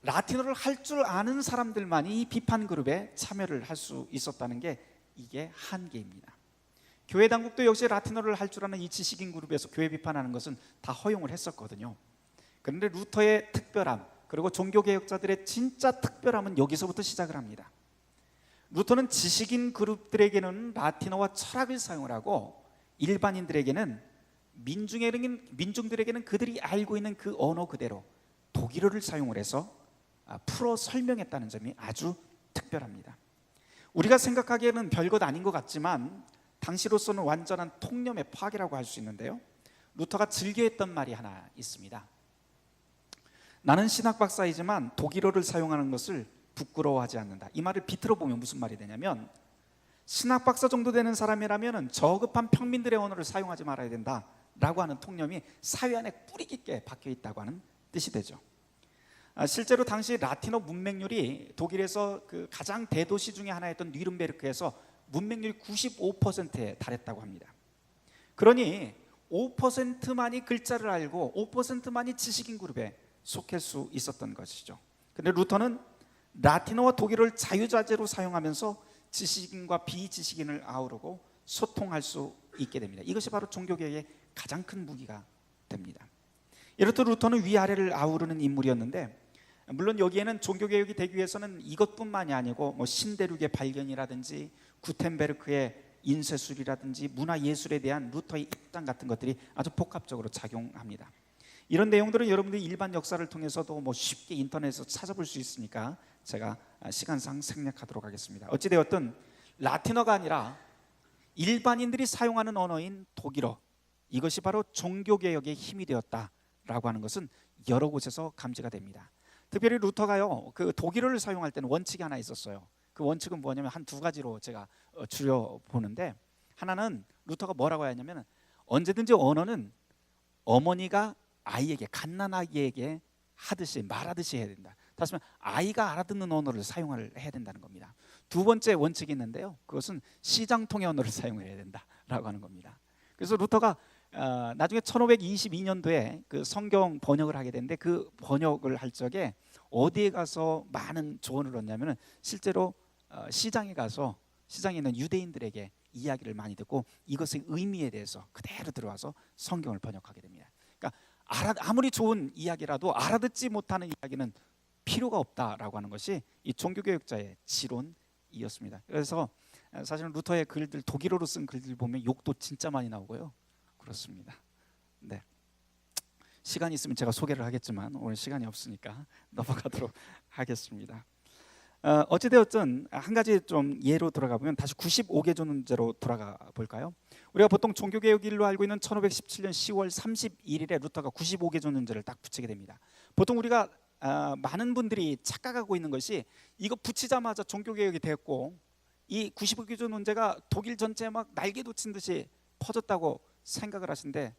라틴어를 할 줄 아는 사람들만이 이 비판 그룹에 참여를 할 수 있었다는 게 이게 한계입니다. 교회 당국도 역시 라틴어를 할 줄 아는 이 지식인 그룹에서 교회 비판하는 것은 다 허용을 했었거든요. 그런데 루터의 특별함, 그리고 종교개혁자들의 진짜 특별함은 여기서부터 시작을 합니다. 루터는 지식인 그룹들에게는 라틴어와 철학을 사용을 하고, 일반인들에게는 민중들에게는 그들이 알고 있는 그 언어 그대로 독일어를 사용을 해서 풀어 설명했다는 점이 아주 특별합니다. 우리가 생각하기에는 별것 아닌 것 같지만 당시로서는 완전한 통념의 파괴라고 할 수 있는데요, 루터가 즐겨했던 말이 하나 있습니다. 나는 신학 박사이지만 독일어를 사용하는 것을 부끄러워하지 않는다. 이 말을 비틀어 보면 무슨 말이 되냐면, 신학 박사 정도 되는 사람이라면 저급한 평민들의 언어를 사용하지 말아야 된다라고 하는 통념이 사회 안에 뿌리 깊게 박혀 있다고 하는 뜻이 되죠. 실제로 당시 라틴어 문맹률이 독일에서 그 가장 대도시 중에 하나였던 뉘른베르크에서 문맹률 95%에 달했다고 합니다. 그러니 5%만이 글자를 알고 5%만이 지식인 그룹에 속할 수 있었던 것이죠. 그런데 루터는 라틴어와 독일어를 자유자재로 사용하면서 지식인과 비지식인을 아우르고 소통할 수 있게 됩니다. 이것이 바로 종교개혁의 가장 큰 무기가 됩니다. 이렇듯 루터는 위아래를 아우르는 인물이었는데, 물론 여기에는 종교개혁이 되기 위해서는 이것뿐만이 아니고 신대륙의 발견이라든지 구텐베르크의 인쇄술이라든지 문화예술에 대한 루터의 입장 같은 것들이 아주 복합적으로 작용합니다. 이런 내용들은 여러분들이 일반 역사를 통해서도 쉽게 인터넷에서 찾아볼 수 있으니까 제가 시간상 생략하도록 하겠습니다. 어찌되었든 라틴어가 아니라 일반인들이 사용하는 언어인 독일어, 이것이 바로 종교개혁의 힘이 되었다라고 하는 것은 여러 곳에서 감지가 됩니다. 특별히 루터가요, 그 독일어를 사용할 때는 원칙이 하나 있었어요. 그 원칙은 뭐냐면 한 두 가지로 제가 줄여 보는데, 하나는 루터가 뭐라고 하냐면, 언제든지 언어는 어머니가 아이에게, 갓난아기에게 하듯이 말하듯이 해야 된다. 다시 말하면 아이가 알아듣는 언어를 사용을 해야 된다는 겁니다. 두 번째 원칙이 있는데요, 그것은 시장통의 언어를 사용해야 된다라고 하는 겁니다. 그래서 루터가 나중에 1522년도에 그 성경 번역을 하게 되는데, 그 번역을 할 적에 어디에 가서 많은 조언을 얻냐면, 실제로 시장에 가서 시장에 있는 유대인들에게 이야기를 많이 듣고 이것의 의미에 대해서 그대로 들어와서 성경을 번역하게 됩니다. 그러니까 아무리 좋은 이야기라도 알아듣지 못하는 이야기는 필요가 없다라고 하는 것이 이 종교개혁자의 지론이었습니다. 그래서 사실은 루터의 글들, 독일어로 쓴 글들 보면 욕도 진짜 많이 나오고요. 그렇습니다. 네. 시간이 있으면 제가 소개를 하겠지만 오늘 시간이 없으니까 넘어가도록 하겠습니다. 어찌되었든 한 가지 좀 예로 들어가 보면, 다시 95개조문제로 돌아가 볼까요? 우리가 보통 종교개혁일로 알고 있는 1517년 10월 31일에 루터가 95개조문제를 딱 붙이게 됩니다. 보통 우리가 많은 분들이 착각하고 있는 것이, 이거 붙이자마자 종교개혁이 되었고 이 95개조문제가 독일 전체에 막 날개 돋친 듯이 퍼졌다고 생각을 하시는데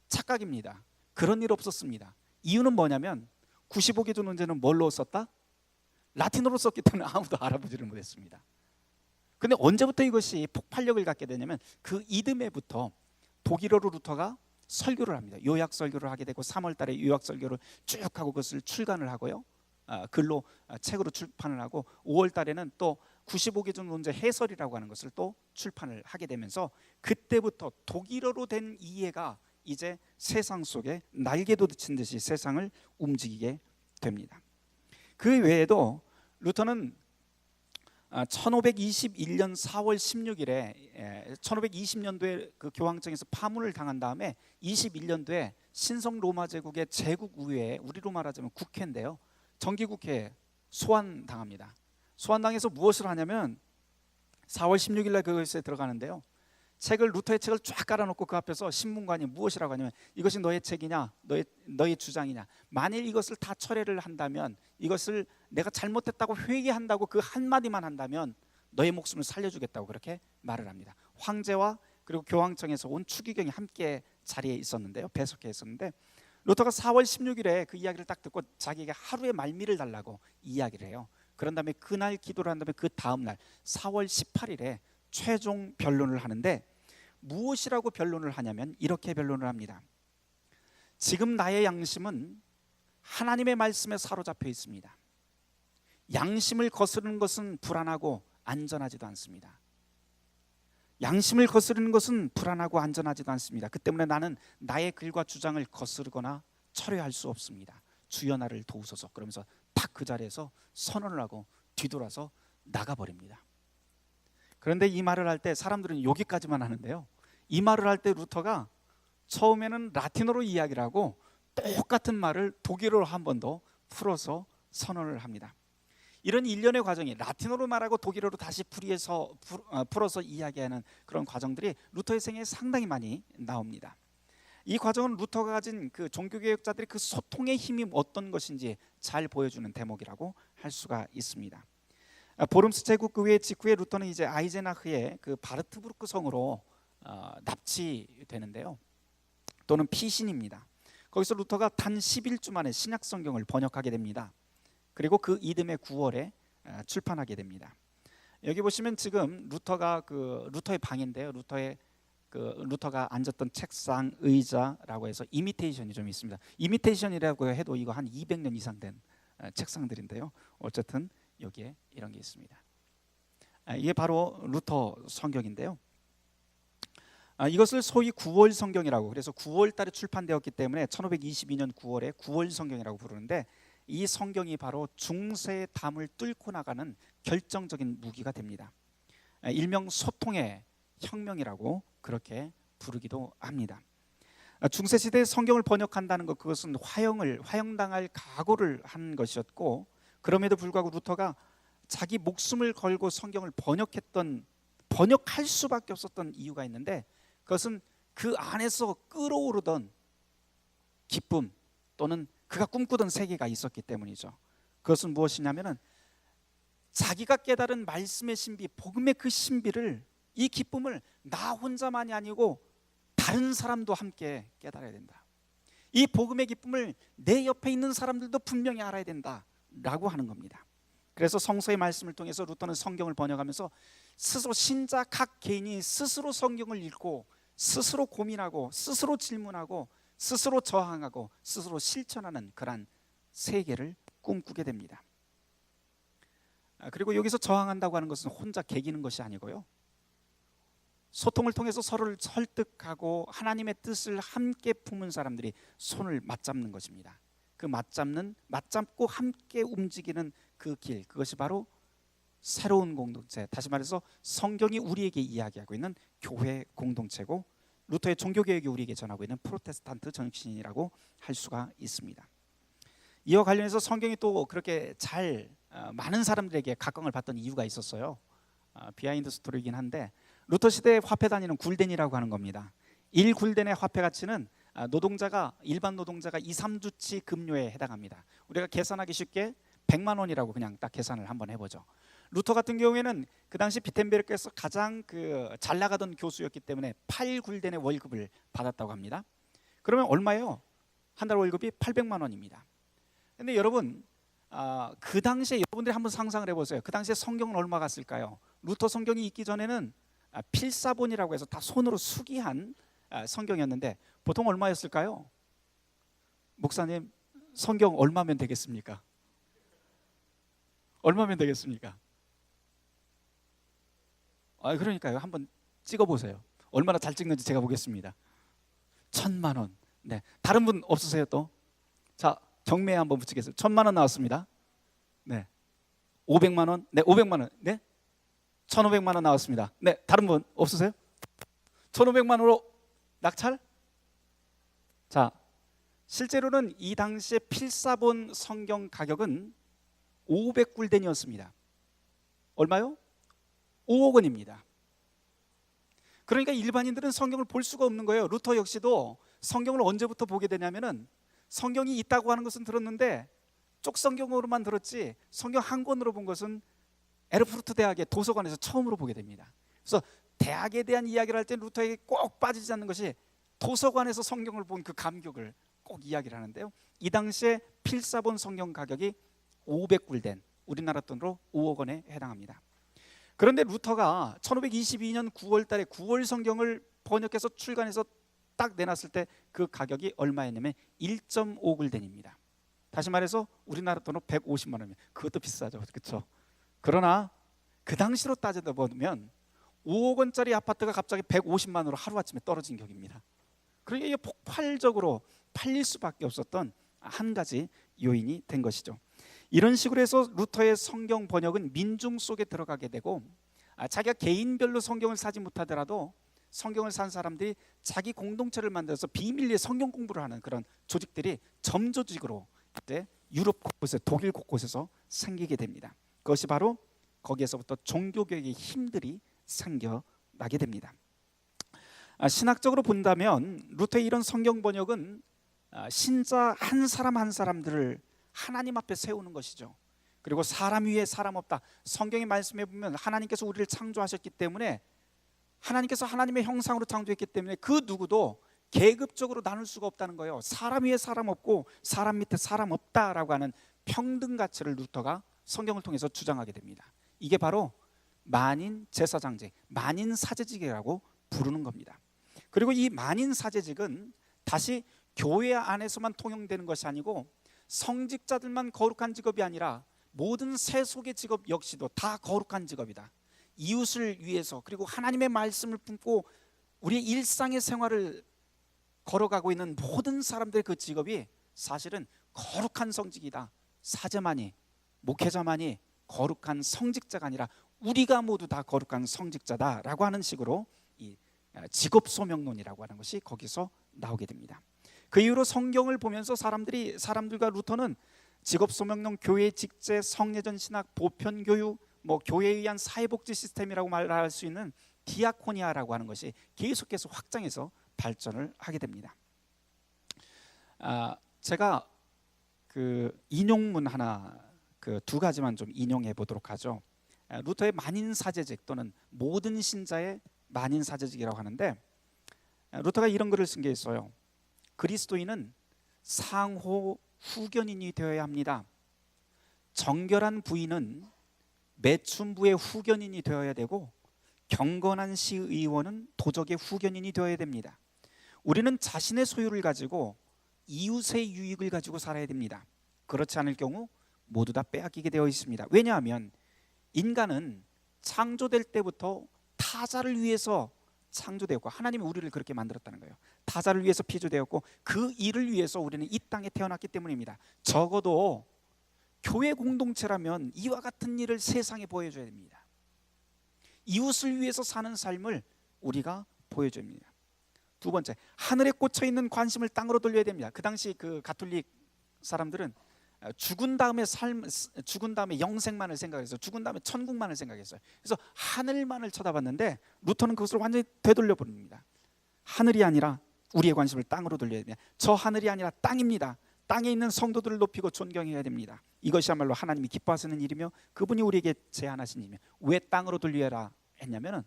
착각입니다. 그런 일 없었습니다. 이유는 뭐냐면 95개조문제는 뭘로 썼다? 라틴어로 썼기 때문에 아무도 알아보지를 못했습니다. 그런데 언제부터 이것이 폭발력을 갖게 되냐면, 그 이듬해부터 독일어로 루터가 설교를 합니다. 요약 설교를 하게 되고 3월 달에 요약 설교를 쭉 하고 그것을 출간을 하고요, 글로 책으로 출판을 하고 5월 달에는 또 95개조문제 해설이라고 하는 것을 또 출판을 하게 되면서, 그때부터 독일어로 된 이해가 이제 세상 속에 날개도 친 듯이 세상을 움직이게 됩니다. 그 외에도 루터는 1521년 4월 16일에 1520년도에 그 교황청에서 파문을 당한 다음에 21년도에 신성 로마 제국의 제국 의회에, 우리로 말하자면 국회인데요, 정기국회에 소환당합니다. 소환당해서 무엇을 하냐면 4월 16일 날 그것에 들어가는데요, 책을 루터의 책을 쫙 깔아놓고 그 앞에서 신문관이 무엇이라고 하냐면 이것이 너의 책이냐, 너의 주장이냐. 만일 이것을 다 철회를 한다면, 이것을 내가 잘못했다고 회개한다고 그 한마디만 한다면 너의 목숨을 살려주겠다고 그렇게 말을 합니다. 황제와 그리고 교황청에서 온 추기경이 함께 자리에 있었는데요, 배석해 있었는데, 루터가 4월 16일에 그 이야기를 딱 듣고 자기에게 하루의 말미를 달라고 이야기를 해요. 그런 다음에 그날 기도를 한 다음에 그 다음 날 4월 18일에 최종 변론을 하는데, 무엇이라고 변론을 하냐면 이렇게 변론을 합니다. 지금 나의 양심은 하나님의 말씀에 사로잡혀 있습니다. 양심을 거스르는 것은 불안하고 안전하지도 않습니다. 양심을 거스르는 것은 불안하고 안전하지도 않습니다. 그 때문에 나는 나의 글과 주장을 거스르거나 철회할 수 없습니다. 주여 나를 도우소서. 그러면서 딱 그 자리에서 선언을 하고 뒤돌아서 나가버립니다. 그런데 이 말을 할 때 사람들은 여기까지만 하는데요, 이 말을 할 때 루터가 처음에는 라틴어로 이야기를 하고 똑같은 말을 독일어로 한 번 더 풀어서 선언을 합니다. 이런 일련의 과정이 라틴어로 말하고 독일어로 다시 풀어서 이야기하는 그런 과정들이 루터의 생애에 상당히 많이 나옵니다. 이 과정은 루터가 가진 그 종교개혁자들의 그 소통의 힘이 어떤 것인지 잘 보여주는 대목이라고 할 수가 있습니다. 보름스 제국의회 직후에 루터는 이제 아이젠하흐의 그 바르트부르크 성으로 납치되는데요, 또는 피신입니다. 거기서 루터가 단 11주 만에 신약 성경을 번역하게 됩니다. 그리고 그 이듬해 9월에 출판하게 됩니다. 여기 보시면 지금 루터의 방인데요, 루터가 앉았던 책상, 의자라고 해서 이미테이션이 좀 있습니다. 이미테이션이라고 해도 이거 한 200년 이상 된 책상들인데요, 어쨌든 여기에 이런 게 있습니다. 이게 바로 루터 성경인데요, 이것을 소위 9월 성경이라고, 그래서 9월 달에 출판되었기 때문에 1522년 9월에 9월 성경이라고 부르는데, 이 성경이 바로 중세의 담을 뚫고 나가는 결정적인 무기가 됩니다. 일명 소통의 혁명이라고 그렇게 부르기도 합니다. 중세 시대에 성경을 번역한다는 것, 그것은 화형당할 각오를 한 것이었고, 그럼에도 불구하고 루터가 자기 목숨을 걸고 성경을 번역할 수밖에 없었던 이유가 있는데, 그것은 그 안에서 끓어오르던 기쁨 또는 그가 꿈꾸던 세계가 있었기 때문이죠. 그것은 무엇이냐면은 자기가 깨달은 말씀의 신비, 복음의 그 신비를, 이 기쁨을 나 혼자만이 아니고 다른 사람도 함께 깨달아야 된다. 이 복음의 기쁨을 내 옆에 있는 사람들도 분명히 알아야 된다라고 하는 겁니다. 그래서 성서의 말씀을 통해서 루터는 성경을 번역하면서 스스로, 신자 각 개인이 스스로 성경을 읽고 스스로 고민하고 스스로 질문하고 스스로 저항하고 스스로 실천하는 그런 세계를 꿈꾸게 됩니다. 그리고 여기서 저항한다고 하는 것은 혼자 개기는 것이 아니고요, 소통을 통해서 서로를 설득하고 하나님의 뜻을 함께 품은 사람들이 손을 맞잡는 것입니다. 그 맞잡고 함께 움직이는 그 길, 그것이 바로 새로운 공동체, 다시 말해서 성경이 우리에게 이야기하고 있는 교회 공동체고, 루터의 종교개혁이 우리에게 전하고 있는 프로테스탄트 정신이라고 할 수가 있습니다. 이와 관련해서 성경이 또 그렇게 많은 사람들에게 각광을 받던 이유가 있었어요. 비하인드 스토리이긴 한데, 루터 시대의 화폐 단위는 굴덴이라고 하는 겁니다. 1굴덴의 화폐 가치는 일반 노동자가 2, 3주치 급료에 해당합니다. 우리가 계산하기 쉽게 100만 원이라고 그냥 딱 계산을 한번 해보죠. 루터 같은 경우에는 그 당시 비텐베르크에서 가장 잘 나가던 교수였기 때문에 8굴덴의 월급을 받았다고 합니다. 그러면 얼마예요? 한 달 월급이 800만 원입니다. 근데 여러분, 그 당시에 여러분들이 한번 상상을 해보세요. 그 당시에 성경은 얼마가 쓸까요? 루터 성경이 있기 전에는 필사본이라고 해서 다 손으로 수기한 성경이었는데 보통 얼마였을까요? 목사님, 성경 얼마면 되겠습니까? 얼마면 되겠습니까? 그러니까요, 한번 찍어보세요. 얼마나 잘 찍는지 제가 보겠습니다. 1000만 원. 네, 다른 분 없으세요 또? 자, 경매에 한번 붙이겠습니다. 1000만 원 나왔습니다. 네, 500만 원. 네, 500만 원. 네, 1500만 원 나왔습니다. 네, 다른 분 없으세요? 1500만 원으로 낙찰? 자, 실제로는 이 당시에 필사본 성경 가격은 500굴덴이었습니다. 얼마요? 5억 원입니다. 그러니까 일반인들은 성경을 볼 수가 없는 거예요. 루터 역시도 성경을 언제부터 보게 되냐면은 성경이 있다고 하는 것은 들었는데 쪽 성경으로만 들었지 성경 한 권으로 본 것은 에르푸르트 대학의 도서관에서 처음으로 보게 됩니다. 그래서 대학에 대한 이야기를 할 때 루터에게 꼭 빠지지 않는 것이 도서관에서 성경을 본 그 감격을 꼭 이야기를 하는데요. 이 당시에 필사본 성경 가격이 500불덴, 우리나라 돈으로 5억 원에 해당합니다. 그런데 루터가 1522년 9월 달에 9월 성경을 번역해서 출간해서 딱 내놨을 때 그 가격이 얼마였냐면 1.5불덴입니다. 다시 말해서 우리나라 돈으로 150만 원이면 그것도 비싸죠, 그렇죠? 그러나 그 당시로 따져다 보면 5억 원짜리 아파트가 갑자기 150만 원으로 하루아침에 떨어진 격입니다. 그러니까 이게 폭발적으로 팔릴 수밖에 없었던 한 가지 요인이 된 것이죠. 이런 식으로 해서 루터의 성경 번역은 민중 속에 들어가게 되고 자기가 개인별로 성경을 사지 못하더라도 성경을 산 사람들이 자기 공동체를 만들어서 비밀리에 성경 공부를 하는 그런 조직들이 점조직으로 이제 유럽 곳곳에 독일 곳곳에서 생기게 됩니다. 그것이 바로 거기에서부터 종교개혁의 힘들이 생겨나게 됩니다. 신학적으로 본다면 루터의 이런 성경 번역은 신자 한 사람 한 사람들을 하나님 앞에 세우는 것이죠. 그리고 사람 위에 사람 없다. 성경의 말씀에 보면 하나님께서 우리를 창조하셨기 때문에 하나님께서 하나님의 형상으로 창조했기 때문에 그 누구도 계급적으로 나눌 수가 없다는 거예요. 사람 위에 사람 없고 사람 밑에 사람 없다라고 하는 평등 가치를 루터가 성경을 통해서 주장하게 됩니다. 이게 바로 만인 제사장직, 만인 사제직이라고 부르는 겁니다. 그리고 이 만인 사제직은 다시 교회 안에서만 통용되는 것이 아니고 성직자들만 거룩한 직업이 아니라 모든 세속의 직업 역시도 다 거룩한 직업이다. 이웃을 위해서 그리고 하나님의 말씀을 품고 우리의 일상의 생활을 걸어가고 있는 모든 사람들의 그 직업이 사실은 거룩한 성직이다. 사제만이, 목회자만이 거룩한 성직자가 아니라 우리가 모두 다 거룩한 성직자다라고 하는 식으로 이 직업 소명론이라고 하는 것이 거기서 나오게 됩니다. 그 이후로 성경을 보면서 사람들과 루터는 직업 소명론, 교회 직제, 성례전 신학, 보편 교육, 교회에 의한 사회복지 시스템이라고 말할 수 있는 디아코니아라고 하는 것이 계속해서 확장해서 발전을 하게 됩니다. 제가 그 인용문 하나 두 가지만 좀 인용해 보도록 하죠. 루터의 만인사제직 또는 모든 신자의 만인사제직이라고 하는데 루터가 이런 글을 쓴 게 있어요. 그리스도인은 상호 후견인이 되어야 합니다. 정결한 부인은 매춘부의 후견인이 되어야 되고 경건한 시의원은 도적의 후견인이 되어야 됩니다. 우리는 자신의 소유를 가지고 이웃의 유익을 가지고 살아야 됩니다. 그렇지 않을 경우 모두 다 빼앗기게 되어 있습니다. 왜냐하면 인간은 창조될 때부터 타자를 위해서 창조되었고 하나님이 우리를 그렇게 만들었다는 거예요. 타자를 위해서 피조되었고 그 일을 위해서 우리는 이 땅에 태어났기 때문입니다. 적어도 교회 공동체라면 이와 같은 일을 세상에 보여줘야 됩니다. 이웃을 위해서 사는 삶을 우리가 보여줘야 됩니다. 두 번째, 하늘에 꽂혀있는 관심을 땅으로 돌려야 됩니다. 그 당시 그 가톨릭 사람들은 죽은 다음에 영생만을 생각했어요. 죽은 다음에 천국만을 생각했어요. 그래서 하늘만을 쳐다봤는데 루터는 그것을 완전히 되돌려 버립니다. 하늘이 아니라 우리의 관심을 땅으로 돌려야 됩니다. 저 하늘이 아니라 땅입니다. 땅에 있는 성도들을 높이고 존경해야 됩니다. 이것이야말로 하나님이 기뻐하시는 일이며 그분이 우리에게 제안하신 일이며 왜 땅으로 돌려라 했냐면은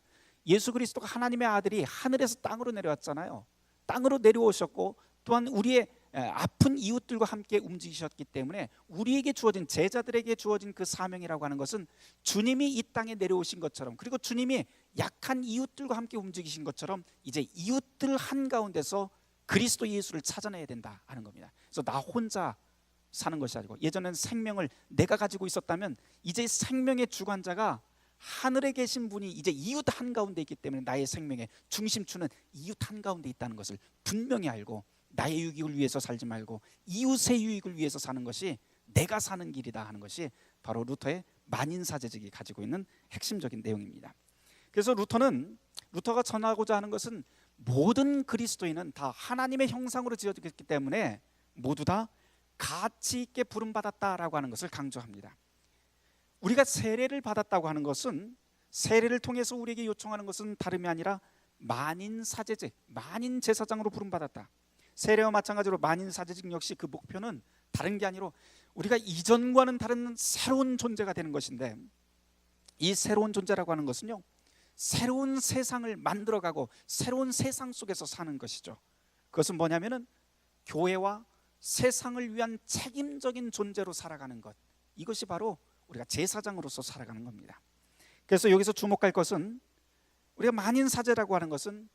예수 그리스도가 하나님의 아들이 하늘에서 땅으로 내려왔잖아요. 땅으로 내려오셨고 또한 우리의 아픈 이웃들과 함께 움직이셨기 때문에 우리에게 주어진 제자들에게 주어진 그 사명이라고 하는 것은 주님이 이 땅에 내려오신 것처럼 그리고 주님이 약한 이웃들과 함께 움직이신 것처럼 이제 이웃들 한가운데서 그리스도 예수를 찾아내야 된다 하는 겁니다. 그래서 나 혼자 사는 것이 아니고 예전에는 생명을 내가 가지고 있었다면 이제 생명의 주관자가 하늘에 계신 분이 이제 이웃 한가운데 있기 때문에 나의 생명의 중심추는 이웃 한가운데 있다는 것을 분명히 알고 나의 유익을 위해서 살지 말고 이웃의 유익을 위해서 사는 것이 내가 사는 길이다 하는 것이 바로 루터의 만인사제직이 가지고 있는 핵심적인 내용입니다. 그래서 루터가 전하고자 하는 것은 모든 그리스도인은 다 하나님의 형상으로 지어졌기 때문에 모두 다 가치 있게 부름받았다라고 하는 것을 강조합니다. 우리가 세례를 받았다고 하는 것은 세례를 통해서 우리에게 요청하는 것은 다름이 아니라 만인 사제직, 만인 제사장으로 부름받았다. 세례와 마찬가지로 만인 사제직 역시 그 목표는 다른 게 아니라 우리가 이전과는 다른 새로운 존재가 되는 것인데, 이 새로운 존재라고 하는 것은요, 새로운 세상을 만들어가고 새로운 세상 속에서 사는 것이죠. 그것은 뭐냐면은 교회와 세상을 위한 책임적인 존재로 살아가는 것, 이것이 바로 우리가 제사장으로서 살아가는 겁니다. 그래서 여기서 주목할 것은, 우리가 만인 사제라고 하는 것은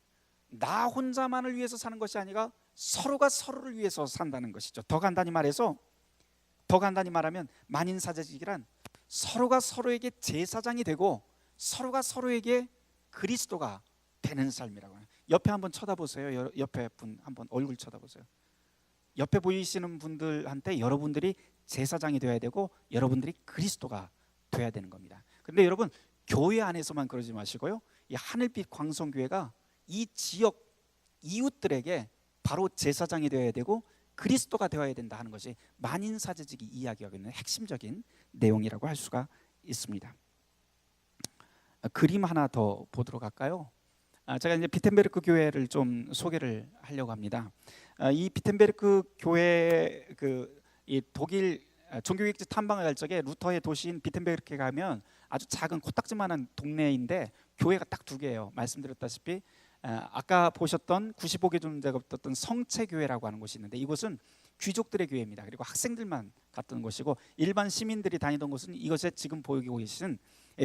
나 혼자만을 위해서 사는 것이 아니라 서로가 서로를 위해서 산다는 것이죠. 더 간단히 말하면 만인 사제직이란 서로가 서로에게 제사장이 되고 서로가 서로에게 그리스도가 되는 삶이라고 해요. 옆에 한번 쳐다보세요. 옆에 분 한번 얼굴 쳐다보세요. 옆에 보이시는 분들한테 여러분들이 제사장이 되어야 되고 여러분들이 그리스도가 되어야 되는 겁니다. 그런데 여러분, 교회 안에서만 그러지 마시고요, 이 하늘빛 광성교회가 이 지역 이웃들에게 바로 제사장이 되어야 되고 그리스도가 되어야 된다 하는 것이 만인사제직이 이야기하고 있는 핵심적인 내용이라고 할 수가 있습니다. 그림 하나 더 보도록 할까요? 제가 이제 비텐베르크 교회를 좀 소개를 하려고 합니다. 이 비텐베르크 교회, 이 독일 종교개혁지 탐방을 갈 적에 루터의 도시인 비텐베르크에 가면 아주 작은 코딱지만한 동네인데 교회가 딱 두 개예요. 말씀드렸다시피 아까 보셨던 95개 존재가 붙었던 성체교회라고 하는 곳이 있는데, 이곳은 귀족들의 교회입니다. 그리고 학생들만 갔던 곳이고, 일반 시민들이 다니던 곳은 이것에 지금 보이고 계신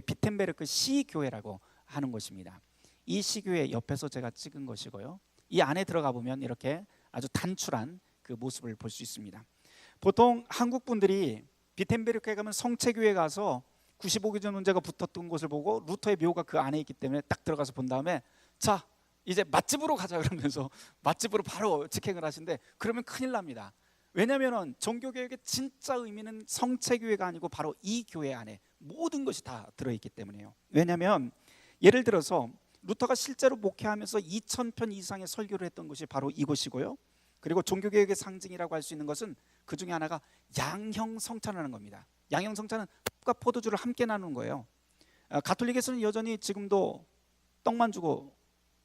비텐베르크 시교회라고 하는 곳입니다. 이 시교회 옆에서 제가 찍은 것이고요, 이 안에 들어가 보면 이렇게 아주 단출한 그 모습을 볼 수 있습니다. 보통 한국 분들이 비텐베르크에 가면 성체교회 가서 95개 존재가 붙었던 곳을 보고 루터의 묘가 그 안에 있기 때문에 딱 들어가서 본 다음에, 자 이제 맛집으로 가자 그러면서 맛집으로 바로 직행을 하시는데, 그러면 큰일 납니다. 왜냐하면 종교개혁의 진짜 의미는 성체교회가 아니고 바로 이 교회 안에 모든 것이 다 들어있기 때문이에요. 왜냐하면 예를 들어서 루터가 실제로 목회하면서 2000편 이상의 설교를 했던 것이 바로 이곳이고요, 그리고 종교개혁의 상징이라고 할 수 있는 것은 그 중에 하나가 양형성찬하는 겁니다. 양형성찬은 떡과 포도주를 함께 나누는 거예요. 가톨릭에서는 여전히 지금도 떡만 주고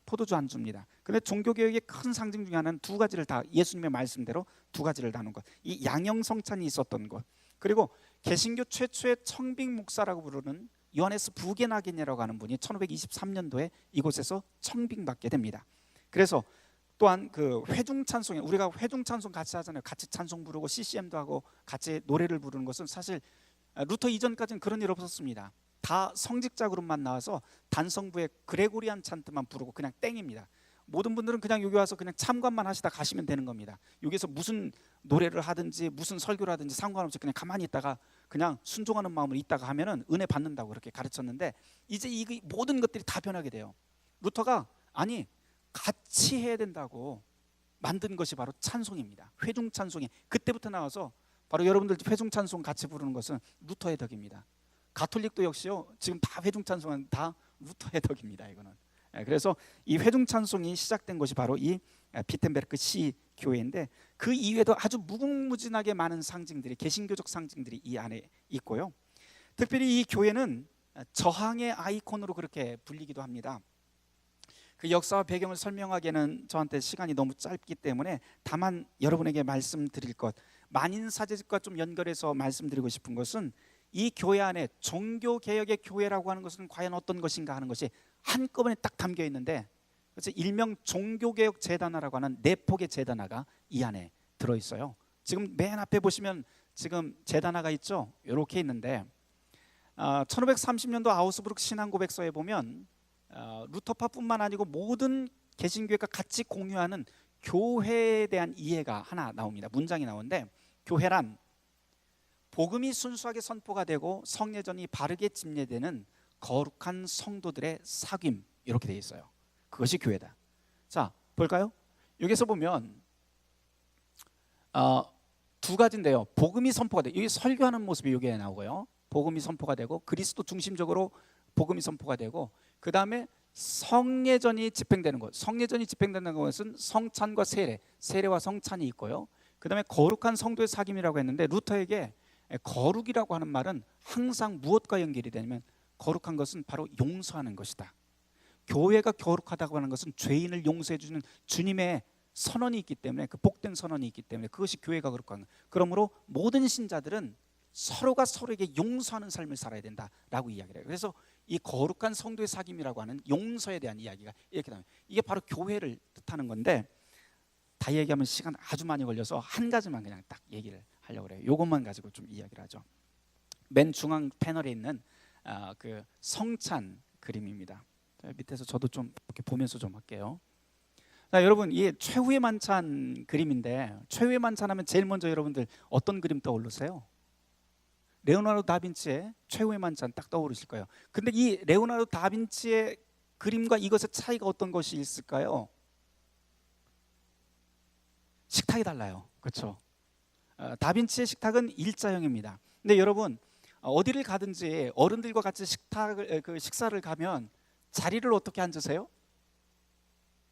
포도주 안 줍니다. 그런데 종교개혁의 큰 상징 중에 하나는 두 가지를 다, 예수님의 말씀대로 두 가지를 나눈 것, 이 양형성찬이 있었던 것, 그리고 개신교 최초의 청빙 목사라고 부르는 요하네스 부게나겐이라고 하는 분이 1523년도에 이곳에서 청빙받게 됩니다. 그래서 또한 그 회중찬송에, 우리가 회중찬송 같이 하잖아요. 같이 찬송 부르고 CCM도 하고 같이 노래를 부르는 것은 사실 루터 이전까지는 그런 일 없었습니다. 다 성직자 그룹만 나와서 단성부의 그레고리안 찬트만 부르고 그냥 땡입니다. 모든 분들은 그냥 여기 와서 그냥 참관만 하시다 가시면 되는 겁니다. 여기서 무슨 노래를 하든지 무슨 설교를 하든지 상관없이 그냥 가만히 있다가 그냥 순종하는 마음으로 있다가 하면은 은혜 받는다고 그렇게 가르쳤는데, 이제 이 모든 것들이 다 변하게 돼요. 루터가 아니 같이 해야 된다고 만든 것이 바로 찬송입니다. 회중 찬송이 그때부터 나와서 바로 여러분들 회중 찬송 같이 부르는 것은 루터의 덕입니다. 가톨릭도 역시요, 지금 다 회중 찬송은 다 루터의 덕입니다. 이거는. 그래서 이 회중 찬송이 시작된 것이 바로 이 비텐베르크 시 교회인데, 그 이외에도 아주 무궁무진하게 많은 상징들이, 개신교적 상징들이 이 안에 있고요. 특별히 이 교회는 저항의 아이콘으로 그렇게 불리기도 합니다. 그 역사와 배경을 설명하기에는 저한테 시간이 너무 짧기 때문에 다만 여러분에게 말씀드릴 것, 만인사제직과 좀 연결해서 말씀드리고 싶은 것은, 이 교회 안에 종교개혁의 교회라고 하는 것은 과연 어떤 것인가 하는 것이 한꺼번에 딱 담겨 있는데, 그래서 일명 종교개혁 재단화라고 하는 네 폭의 재단화가 이 안에 들어있어요. 지금 맨 앞에 보시면 지금 재단화가 있죠. 이렇게 있는데 1530년도 아우스부르크 신앙고백서에 보면 루터파뿐만 아니고 모든 개신교회가 같이 공유하는 교회에 대한 이해가 하나 나옵니다. 문장이 나오는데, 교회란 복음이 순수하게 선포가 되고 성례전이 바르게 집례되는 거룩한 성도들의 사귐, 이렇게 되어 있어요. 그것이 교회다. 자, 볼까요? 여기서 보면 두 가지인데요. 복음이 선포가 돼. 여기 설교하는 모습이 여기에 나오고요. 복음이 선포가 되고 그리스도 중심적으로 복음이 선포가 되고, 그 다음에 성례전이 집행되는 것. 성례전이 집행되는 것은 성찬과 세례, 세례와 성찬이 있고요. 그 다음에 거룩한 성도의 사귐이라고 했는데, 루터에게 거룩이라고 하는 말은 항상 무엇과 연결이 되냐면, 거룩한 것은 바로 용서하는 것이다. 교회가 거룩하다고 하는 것은 죄인을 용서해 주는 주님의 선언이 있기 때문에, 그 복된 선언이 있기 때문에 그것이 교회가 거룩한 거예요. 그러므로 모든 신자들은 서로가 서로에게 용서하는 삶을 살아야 된다라고 이야기를 해요. 그래서 이 거룩한 성도의 사귐이라고 하는 용서에 대한 이야기가 이렇게 나와요. 이게 바로 교회를 뜻하는 건데, 다 얘기하면 시간 아주 많이 걸려서 한 가지만 그냥 딱 얘기를 하려고 그래요. 이것만 가지고 좀 이야기를 하죠. 맨 중앙 패널에 있는 그 성찬 그림입니다. 밑에서 저도 좀 이렇게 보면서 좀 할게요. 자, 여러분, 이게 최후의 만찬 그림인데, 최후의 만찬하면 제일 먼저 여러분들 어떤 그림 떠오르세요? 레오나르도 다빈치의 최후의 만찬 딱 떠오르실 거예요. 근데 이 레오나르도 다빈치의 그림과 이것의 차이가 어떤 것이 있을까요? 식탁이 달라요. 그렇죠? 다빈치의 식탁은 일자형입니다. 근데 여러분, 어디를 가든지 어른들과 같이 식사를 가면 자리를 어떻게 앉으세요?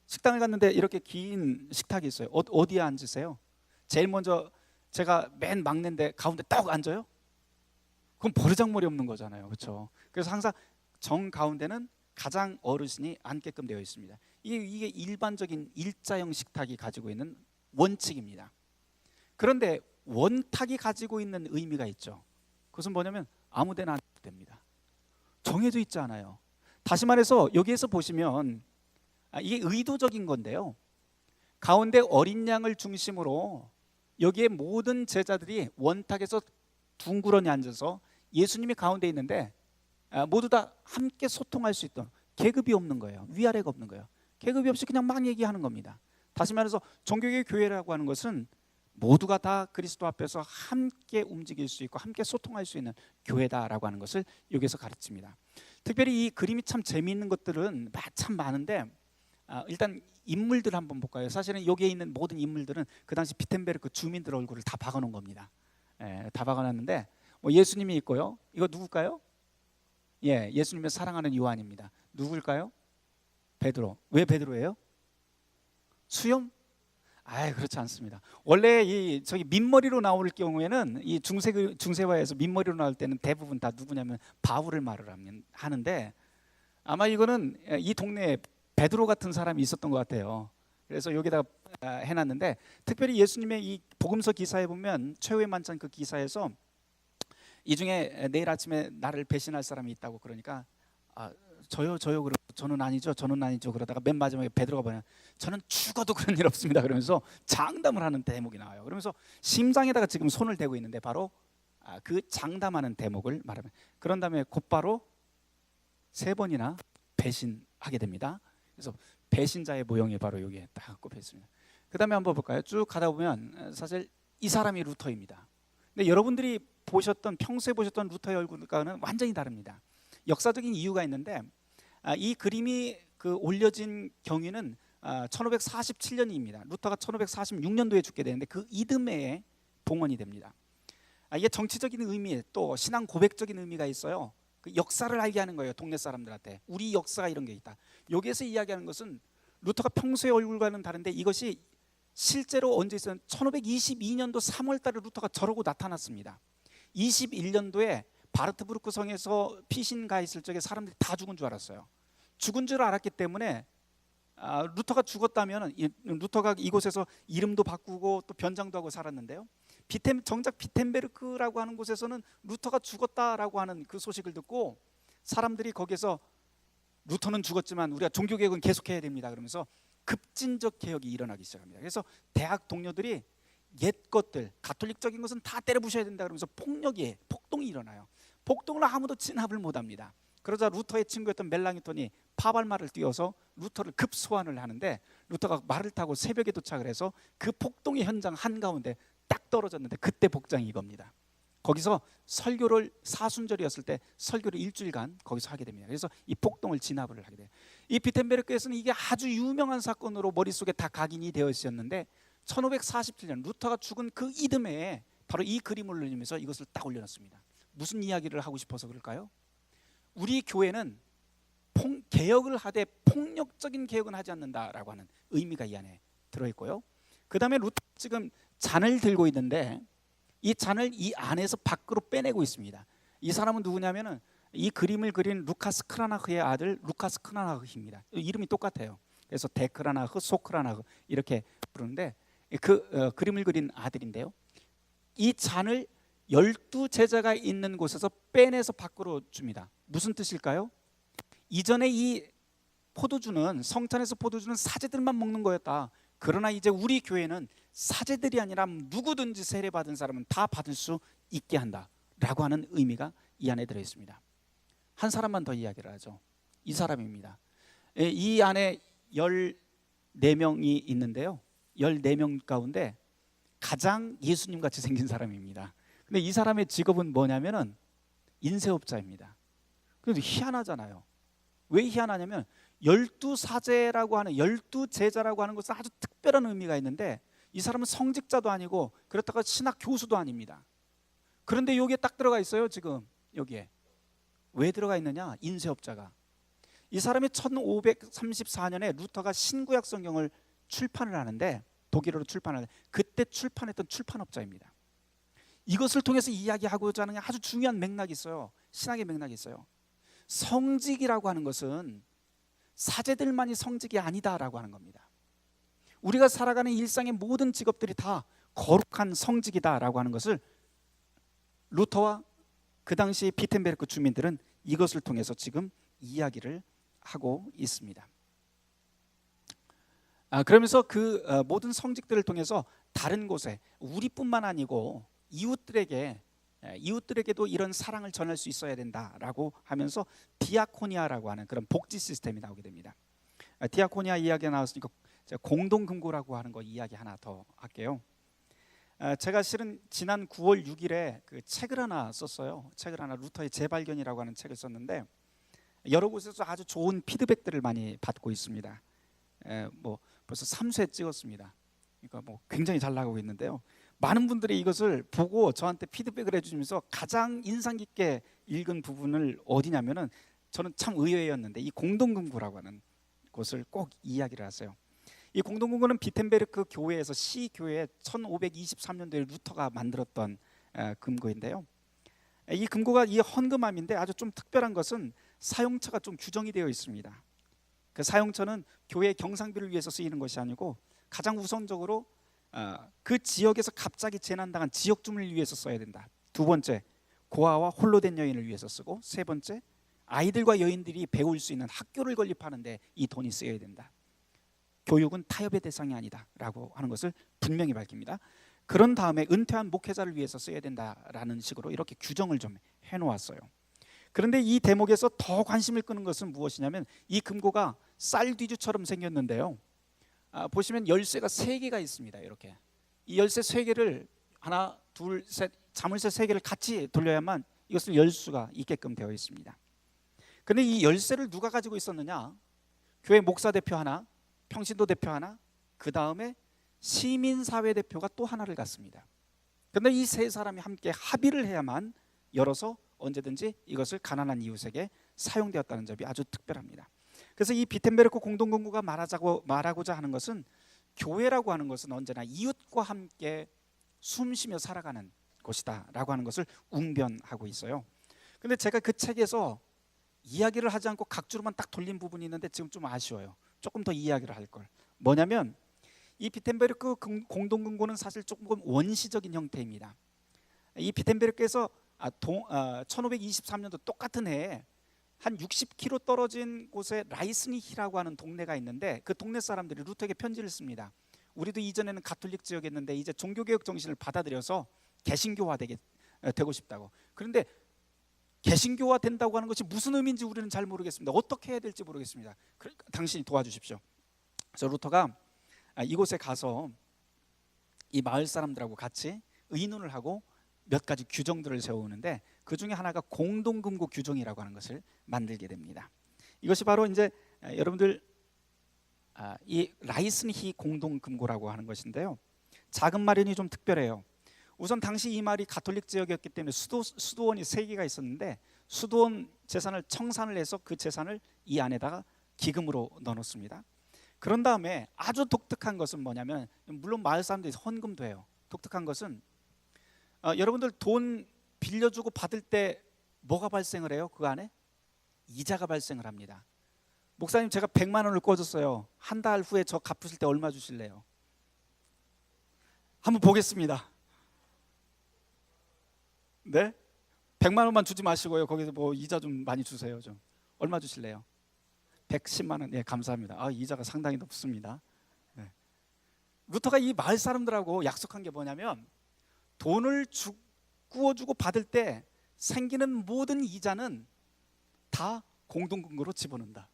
식당을 갔는데 이렇게 긴 식탁이 있어요. 어디에 앉으세요? 제일 먼저 제가 맨 막내인데 가운데 딱 앉아요? 그럼 버르장머리 없는 거잖아요. 그렇죠? 그래서 항상 정 가운데는 가장 어르신이 앉게끔 되어 있습니다. 이게 일반적인 일자형 식탁이 가지고 있는 원칙입니다. 그런데 원탁이 가지고 있는 의미가 있죠. 그것은 뭐냐면 아무 데나 앉아도 됩니다. 정해져 있지 않아요. 다시 말해서 여기에서 보시면 이게 의도적인 건데요, 가운데 어린 양을 중심으로 여기에 모든 제자들이 원탁에서 둥그러니 앉아서 예수님이 가운데 있는데 모두 다 함께 소통할 수 있던, 계급이 없는 거예요. 위아래가 없는 거예요. 계급이 없이 그냥 막 얘기하는 겁니다. 다시 말해서 종교개혁 교회라고 하는 것은 모두가 다 그리스도 앞에서 함께 움직일 수 있고 함께 소통할 수 있는 교회다라고 하는 것을 여기서 가르칩니다. 특별히 이 그림이 참 재미있는 것들은 참 많은데, 일단 인물들 한번 볼까요? 사실은 여기에 있는 모든 인물들은 그 당시 비텐베르크 주민들 얼굴을 다 박아놓은 겁니다. 다 박아놨는데 예수님이 있고요. 이거 누굴까요? 예수님을 사랑하는 요한입니다. 누굴까요? 베드로. 왜 베드로예요? 수염? 그렇지 않습니다. 원래 저기 민머리로 나올 경우에는 이 중세화에서 민머리로 나올 때는 대부분 다 누구냐면 바울을 말을 하는데, 아마 이거는 이 동네에 베드로 같은 사람이 있었던 것 같아요. 그래서 여기다가 해놨는데, 특별히 예수님의 이 복음서 기사에 보면 최후의 만찬 그 기사에서 이 중에 내일 아침에 나를 배신할 사람이 있다고 그러니까 저요 그러고 저는 아니죠 그러다가 맨 마지막에 베드로가 뭐냐, 저는 죽어도 그런 일 없습니다 그러면서 장담을 하는 대목이 나와요. 그러면서 심장에다가 지금 손을 대고 있는데 바로 그 장담하는 대목을 말하면, 그런 다음에 곧바로 3번이나 배신하게 됩니다. 그래서 배신자의 모형이 바로 여기에 딱 꼽혀 있습니다. 그 다음에 한번 볼까요? 쭉 가다 보면 사실 이 사람이 루터입니다. 근데 여러분들이 평소에 보셨던 루터의 얼굴과는 완전히 다릅니다. 역사적인 이유가 있는데, 이 그림이 올려진 경위는 1547년입니다. 루터가 1546년도에 죽게 되는데 그 이듬해에 봉헌이 됩니다. 이게 정치적인 의미, 또 신앙 고백적인 의미가 있어요. 그 역사를 알게 하는 거예요. 동네 사람들한테 우리 역사가 이런 게 있다. 여기에서 이야기하는 것은 루터가 평소의 얼굴과는 다른데, 이것이 실제로 언제 있었냐면 1522년도 3월달에 루터가 저러고 나타났습니다. 21년도에 바르트부르크 성에서 피신가 있을 적에 사람들이 다 죽은 줄 알았어요. 죽은 줄 알았기 때문에 루터가 죽었다면 루터가 이곳에서 이름도 바꾸고 또 변장도 하고 살았는데요, 정작 비텐베르크라고 하는 곳에서는 루터가 죽었다라고 하는 그 소식을 듣고 사람들이 거기서 루터는 죽었지만 우리가 종교개혁은 계속해야 됩니다 그러면서 급진적 개혁이 일어나기 시작합니다. 그래서 대학 동료들이 옛 것들, 가톨릭적인 것은 다 때려부셔야 된다 그러면서 폭동이 일어나요. 폭동을 아무도 진압을 못합니다. 그러자 루터의 친구였던 멜랑이톤이 파발말을 띄워서 루터를 급소환을 하는데, 루터가 말을 타고 새벽에 도착을 해서 그 폭동의 현장 한가운데 딱 떨어졌는데, 그때 복장이 이겁니다. 거기서 설교를, 사순절이었을 때 설교를 일주일간 거기서 하게 됩니다. 그래서 이 폭동을 진압을 하게 돼요. 이 비텐베르크에서는 이게 아주 유명한 사건으로 머릿속에 다 각인이 되어 있었는데, 1547년 루터가 죽은 그 이듬해에 바로 이 그림을 올리면서 이것을 딱 올려놨습니다. 무슨 이야기를 하고 싶어서 그럴까요? 우리 교회는 개혁을 하되 폭력적인 개혁은 하지 않는다라고 하는 의미가 이 안에 들어있고요. 그 다음에 루터 지금 잔을 들고 있는데 이 잔을 이 안에서 밖으로 빼내고 있습니다. 이 사람은 누구냐면은 이 그림을 그린 루카스 크라나흐의 아들 루카스 크라나흐입니다. 이름이 똑같아요. 그래서 데크라나흐, 소크라나흐 이렇게 부르는데 그림을 그린 아들인데요. 이 잔을 12제자가 있는 곳에서 빼내서 밖으로 줍니다. 무슨 뜻일까요? 이전에 이 포도주는, 성찬에서 포도주는 사제들만 먹는 거였다. 그러나 이제 우리 교회는 사제들이 아니라 누구든지 세례받은 사람은 다 받을 수 있게 한다 라고 하는 의미가 이 안에 들어있습니다. 한 사람만 더 이야기를 하죠. 이 사람입니다. 이 안에 14명이 있는데요, 14명 가운데 가장 예수님같이 생긴 사람입니다. 근데 이 사람의 직업은 뭐냐면은 인쇄업자입니다. 그래도 희한하잖아요. 왜 희한하냐면 12사제라고 하는, 12제자라고 하는 것은 아주 특별한 의미가 있는데 이 사람은 성직자도 아니고 그렇다고 신학 교수도 아닙니다. 그런데 여기에 딱 들어가 있어요. 지금 여기에 왜 들어가 있느냐? 인쇄업자가. 이 사람이 1534년에 루터가 신구약 성경을 출판을 하는데, 독일어로 출판을 하는데 그때 출판했던 출판업자입니다. 이것을 통해서 이야기하고자 하는 아주 중요한 맥락이 있어요. 신학의 맥락이 있어요. 성직이라고 하는 것은 사제들만이 성직이 아니다라고 하는 겁니다. 우리가 살아가는 일상의 모든 직업들이 다 거룩한 성직이다라고 하는 것을 루터와 그 당시 비텐베르크 주민들은 이것을 통해서 지금 이야기를 하고 있습니다. 그러면서 그 모든 성직들을 통해서 다른 곳에, 우리뿐만 아니고 이웃들에게도 이런 사랑을 전할 수 있어야 된다라고 하면서 디아코니아라고 하는 그런 복지 시스템이 나오게 됩니다. 디아코니아 이야기가 나왔으니까 공동금고라고 하는 거 이야기 하나 더 할게요. 제가 실은 지난 9월 6일에 그 책을 하나 썼어요. 책을 하나, 루터의 재발견이라고 하는 책을 썼는데 여러 곳에서 아주 좋은 피드백들을 많이 받고 있습니다. 뭐 벌써 3쇄 찍었습니다. 그러니까 뭐 굉장히 잘 나가고 있는데요. 많은 분들이 이것을 보고 저한테 피드백을 해주시면서 가장 인상 깊게 읽은 부분을 어디냐면은, 저는 참 의외였는데 이 공동금고라고 하는 곳을 꼭 이야기를 하세요. 이 공동금고는 비텐베르크 교회에서 시교회 1523년도에 루터가 만들었던 금고인데요. 이 금고가 이 헌금함인데 아주 좀 특별한 것은 사용처가 좀 규정이 되어 있습니다. 그 사용처는 교회 경상비를 위해서 쓰이는 것이 아니고 가장 우선적으로 그 지역에서 갑자기 재난당한 지역 주민을 위해서 써야 된다. 두 번째, 고아와 홀로 된 여인을 위해서 쓰고, 세 번째, 아이들과 여인들이 배울 수 있는 학교를 건립하는데 이 돈이 쓰여야 된다. 교육은 타협의 대상이 아니다 라고 하는 것을 분명히 밝힙니다. 그런 다음에 은퇴한 목회자를 위해서 써야 된다라는 식으로 이렇게 규정을 좀 해놓았어요. 그런데 이 대목에서 더 관심을 끄는 것은 무엇이냐면 이 금고가 쌀뒤주처럼 생겼는데요, 보시면 열쇠가 3개가 있습니다. 이렇게 이 열쇠 3개를 하나, 둘, 셋, 자물쇠 3개를 같이 돌려야만 이것을 열 수가 있게끔 되어 있습니다. 그런데 이 열쇠를 누가 가지고 있었느냐? 교회 목사 대표 하나, 평신도 대표 하나, 그 다음에 시민사회 대표가 또 하나를 갖습니다. 그런데 이 세 사람이 함께 합의를 해야만 열어서 언제든지 이것을 가난한 이웃에게 사용되었다는 점이 아주 특별합니다. 그래서 이 비텐베르크 공동금고가 말하고자 하는 것은, 교회라고 하는 것은 언제나 이웃과 함께 숨쉬며 살아가는 곳이다 라고 하는 것을 웅변하고 있어요. 그런데 제가 그 책에서 이야기를 하지 않고 각주로만 딱 돌린 부분이 있는데 지금 좀 아쉬워요. 조금 더 이야기를 할 걸. 뭐냐면 이 비텐베르크 공동금고는 사실 조금 원시적인 형태입니다. 이 비텐베르크에서 1523년도 똑같은 해에 한 60km 떨어진 곳에 라이스니히라고 하는 동네가 있는데 그 동네 사람들이 루터에게 편지를 씁니다. 우리도 이전에는 가톨릭 지역이었는데 이제 종교개혁 정신을 받아들여서 개신교화 되고 싶다고. 그런데 개신교화 된다고 하는 것이 무슨 의미인지 우리는 잘 모르겠습니다. 어떻게 해야 될지 모르겠습니다. 그러니까 당신이 도와주십시오. 그래서 루터가 이곳에 가서 이 마을 사람들하고 같이 의논을 하고 몇 가지 규정들을 세우는데 그 중에 하나가 공동금고 규정이라고 하는 것을 만들게 됩니다. 이것이 바로 이제 여러분들 이 라이스니히 공동금고라고 하는 것인데요, 자금 마련이 좀 특별해요. 우선 당시 이 마을이 가톨릭 지역이었기 때문에 수도원이 3개가 있었는데 수도원 재산을 청산을 해서 그 재산을 이 안에다가 기금으로 넣어놓습니다. 그런 다음에 아주 독특한 것은 뭐냐면, 물론 마을 사람들이 헌금도 해요. 독특한 것은 여러분들 돈 빌려주고 받을 때 뭐가 발생을 해요? 그 안에 이자가 발생을 합니다. 목사님, 제가 100만 원을 꿔줬어요. 한 달 후에 저 갚으실 때 얼마 주실래요? 한번 보겠습니다. 네? 100만 원만 주지 마시고요. 거기서 뭐 이자 좀 많이 주세요. 좀 얼마 주실래요? 110만 원. 네, 감사합니다. 이자가 상당히 높습니다. 네. 루터가 이 마을 사람들하고 약속한 게 뭐냐면, 돈을 구워주고 받을 때 생기는 모든 이자는 다 공동금고로 집어넣는다.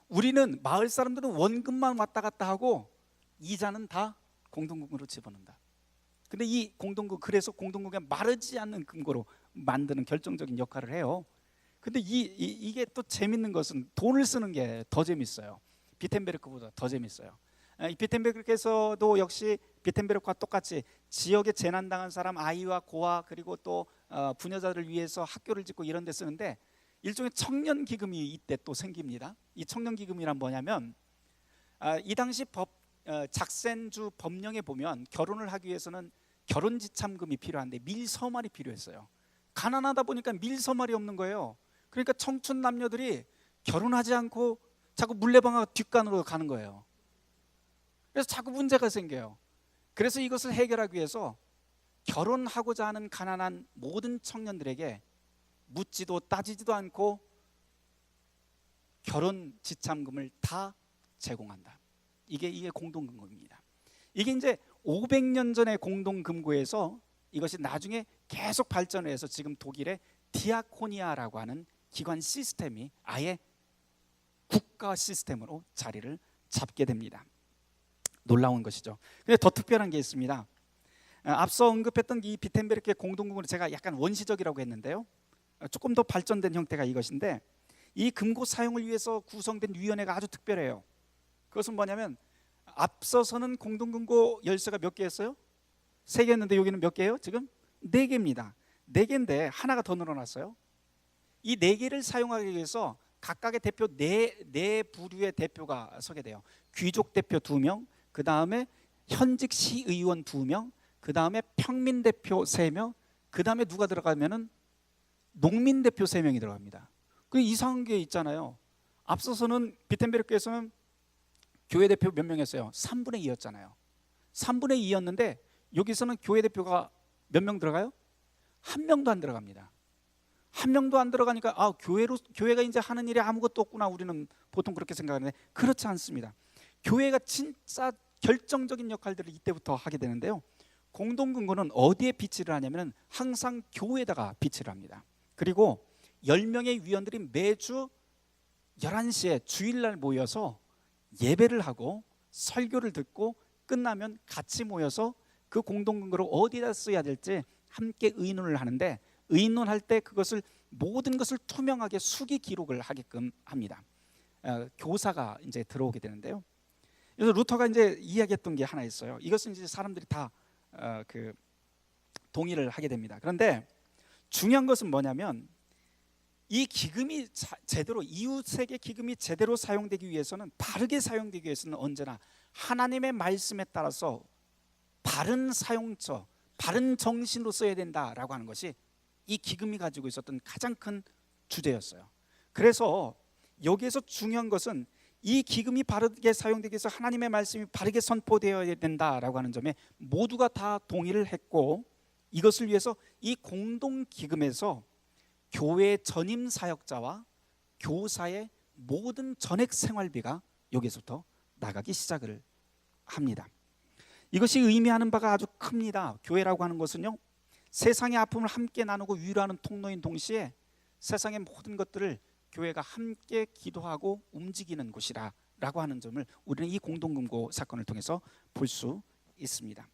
우리는 마을 사람들은 원금만 왔다 갔다 하고 이자는 다 공동금고로 집어넣는다. 근데 이 공동금고, 그래서 공동금고가 마르지 않는 금고로 만드는 결정적인 역할을 해요. 근데 이게 또 재밌는 것은 돈을 쓰는 게 더 재밌어요. 비텐베르크보다 더 재밌어요. 이 비텐베르크에서도 역시 비텐베르크와 똑같이 지역에 재난당한 사람, 아이와 고아, 그리고 또 부녀자들을 위해서 학교를 짓고 이런 데 쓰는데, 일종의 청년 기금이 이때 또 생깁니다. 이 청년 기금이란 뭐냐면, 이 당시 작센주 법령에 보면 결혼을 하기 위해서는 결혼지참금이 필요한데 밀서말이 필요했어요. 가난하다 보니까 밀서말이 없는 거예요. 그러니까 청춘 남녀들이 결혼하지 않고 자꾸 물레방아 뒷간으로 가는 거예요. 그래서 자꾸 문제가 생겨요. 그래서 이것을 해결하기 위해서 결혼하고자 하는 가난한 모든 청년들에게 묻지도 따지지도 않고 결혼 지참금을 다 제공한다. 이게 공동금고입니다. 이게 이제 500년 전의 공동금고에서 이것이 나중에 계속 발전을 해서 지금 독일의 디아코니아라고 하는 기관 시스템이 아예 국가 시스템으로 자리를 잡게 됩니다. 놀라운 것이죠. 근데 더 특별한 게 있습니다. 앞서 언급했던 이 비텐베르크의 공동금고는 제가 약간 원시적이라고 했는데요, 조금 더 발전된 형태가 이것인데, 이 금고 사용을 위해서 구성된 위원회가 아주 특별해요. 그것은 뭐냐면, 앞서서는 공동금고 열쇠가 몇 개였어요? 3개였는데 여기는 몇 개예요? 지금 4개입니다. 4개인데 하나가 더 늘어났어요. 이 4개를 사용하기 위해서 각각의 대표 네 부류의 대표가 서게 돼요. 귀족 대표 2명, 그 다음에 현직 시의원 2명, 그 다음에 평민 대표 3명, 그 다음에 누가 들어가면은 농민 대표 3명이 들어갑니다. 그 이상한 게 있잖아요. 앞서서는 비텐베르크에서는 교회 대표 몇 명이었어요? 3분의 2였잖아요. 3분의 2였는데 여기서는 교회 대표가 몇 명 들어가요? 1명도 안 들어갑니다. 1명도 안 들어가니까 교회가 이제 하는 일이 아무것도 없구나, 우리는 보통 그렇게 생각하는데 그렇지 않습니다. 교회가 진짜 결정적인 역할들을 이때부터 하게 되는데요, 공동금고는 어디에 비치를 하냐면 항상 교회에다가 비치를 합니다. 그리고 10명의 위원들이 매주 11시에 주일날 모여서 예배를 하고 설교를 듣고 끝나면 같이 모여서 그 공동금고를 어디다 써야 될지 함께 의논을 하는데, 의논할 때 그것을 모든 것을 투명하게 수기 기록을 하게끔 합니다. 교사가 이제 들어오게 되는데요. 그래서 루터가 이제 이야기했던 게 하나 있어요. 이것은 이제 사람들이 다 동의를 하게 됩니다. 그런데 중요한 것은 뭐냐면, 이 기금이 제대로, 이웃에게 기금이 제대로 사용되기 위해서는, 바르게 사용되기 위해서는 언제나 하나님의 말씀에 따라서 바른 사용처, 바른 정신으로 써야 된다라고 하는 것이 이 기금이 가지고 있었던 가장 큰 주제였어요. 그래서 여기에서 중요한 것은 이 기금이 바르게 사용되기 위해서 하나님의 말씀이 바르게 선포되어야 된다라고 하는 점에 모두가 다 동의를 했고, 이것을 위해서 이 공동기금에서 교회 전임 사역자와 교사의 모든 전액 생활비가 여기서부터 나가기 시작을 합니다. 이것이 의미하는 바가 아주 큽니다. 교회라고 하는 것은요, 세상의 아픔을 함께 나누고 위로하는 통로인 동시에 세상의 모든 것들을 교회가 함께 기도하고 움직이는 곳이라고 하는 점을 우리는 이 공동금고 사건을 통해서 볼 수 있습니다.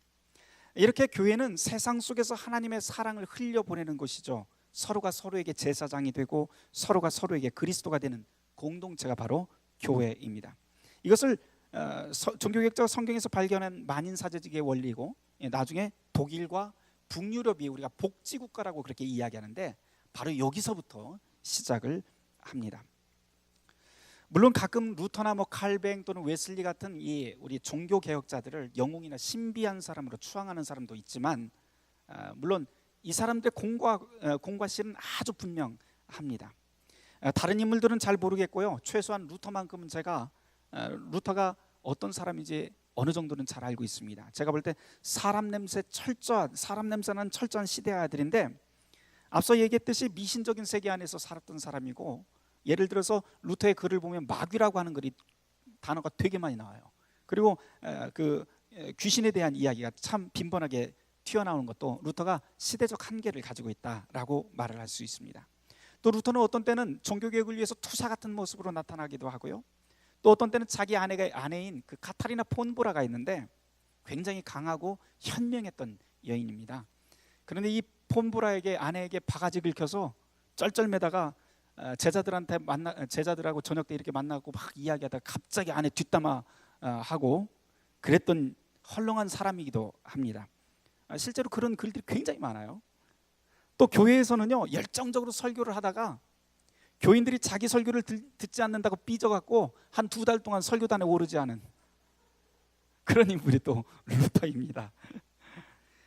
이렇게 교회는 세상 속에서 하나님의 사랑을 흘려보내는 곳이죠. 서로가 서로에게 제사장이 되고 서로가 서로에게 그리스도가 되는 공동체가 바로 교회입니다. 이것을 종교개혁자가 성경에서 발견한 만인사제직의 원리고, 나중에 독일과 북유럽이 우리가 복지국가라고 그렇게 이야기하는데 바로 여기서부터 시작을 합니다. 물론 가끔 루터나 칼뱅 또는 웨슬리 같은 이 우리 종교개혁자들을 영웅이나 신비한 사람으로 추앙하는 사람도 있지만, 물론 이 사람들의 공과 실은 아주 분명합니다. 다른 인물들은 잘 모르겠고요. 최소한 루터만큼은 제가 루터가 어떤 사람인지 어느 정도는 잘 알고 있습니다. 제가 볼 때 사람 냄새난 철저한 시대의 아들인데, 앞서 얘기했듯이 미신적인 세계 안에서 살았던 사람이고, 예를 들어서 루터의 글을 보면 마귀라고 하는 단어가 되게 많이 나와요. 그리고 그 귀신에 대한 이야기가 참 빈번하게 튀어나오는 것도 루터가 시대적 한계를 가지고 있다라고 말을 할 수 있습니다. 또 루터는 어떤 때는 종교개혁을 위해서 투사 같은 모습으로 나타나기도 하고요. 또 어떤 때는 자기 아내인 그 카타리나 폰보라가 있는데 굉장히 강하고 현명했던 여인입니다. 그런데 이 폰보라에게 아내에게 바가지 긁혀서 쩔쩔매다가 제자들하고 저녁 때 이렇게 만나고 막 이야기하다가 갑자기 아내 뒷담화 하고 그랬던 헐렁한 사람이기도 합니다. 실제로 그런 글들이 굉장히 많아요. 또 교회에서는요, 열정적으로 설교를 하다가 교인들이 자기 설교를 듣지 않는다고 삐져갖고 한 2달 동안 설교단에 오르지 않은 그런 인물이 또 루터입니다.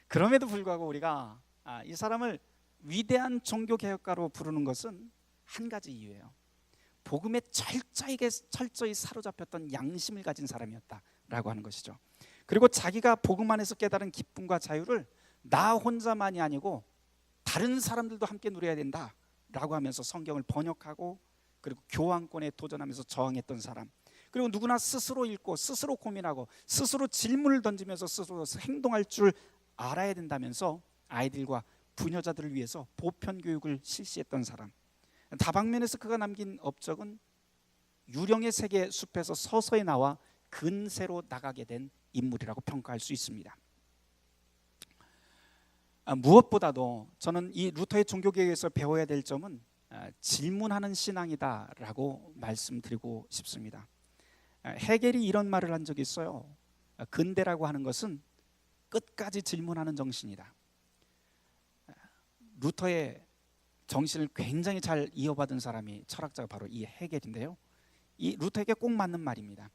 그럼에도 불구하고 우리가 이 사람을 위대한 종교개혁가로 부르는 것은 한 가지 이유예요. 복음에 철저히 사로잡혔던 양심을 가진 사람이었다라고 하는 것이죠. 그리고 자기가 복음 안에서 깨달은 기쁨과 자유를 나 혼자만이 아니고 다른 사람들도 함께 누려야 된다라고 하면서 성경을 번역하고 그리고 교황권에 도전하면서 저항했던 사람, 그리고 누구나 스스로 읽고 스스로 고민하고 스스로 질문을 던지면서 스스로 행동할 줄 알아야 된다면서 아이들과 부녀자들을 위해서 보편 교육을 실시했던 사람. 다방면에서 그가 남긴 업적은 유령의 세계 숲에서 서서히 나와 근세로 나가게 된 인물이라고 평가할 수 있습니다. 무엇보다도 저는 이 루터의 종교개혁에서 배워야 될 점은 질문하는 신앙이다라고 말씀드리고 싶습니다. 헤겔이 이런 말을 한 적이 있어요. 근대라고 하는 것은 끝까지 질문하는 정신이다. 루터의 정신을 굉장히 잘 이어받은 사람이 철학자가 바로 이 헤겔인데요. 이 루터에게 꼭 맞는 말입니다.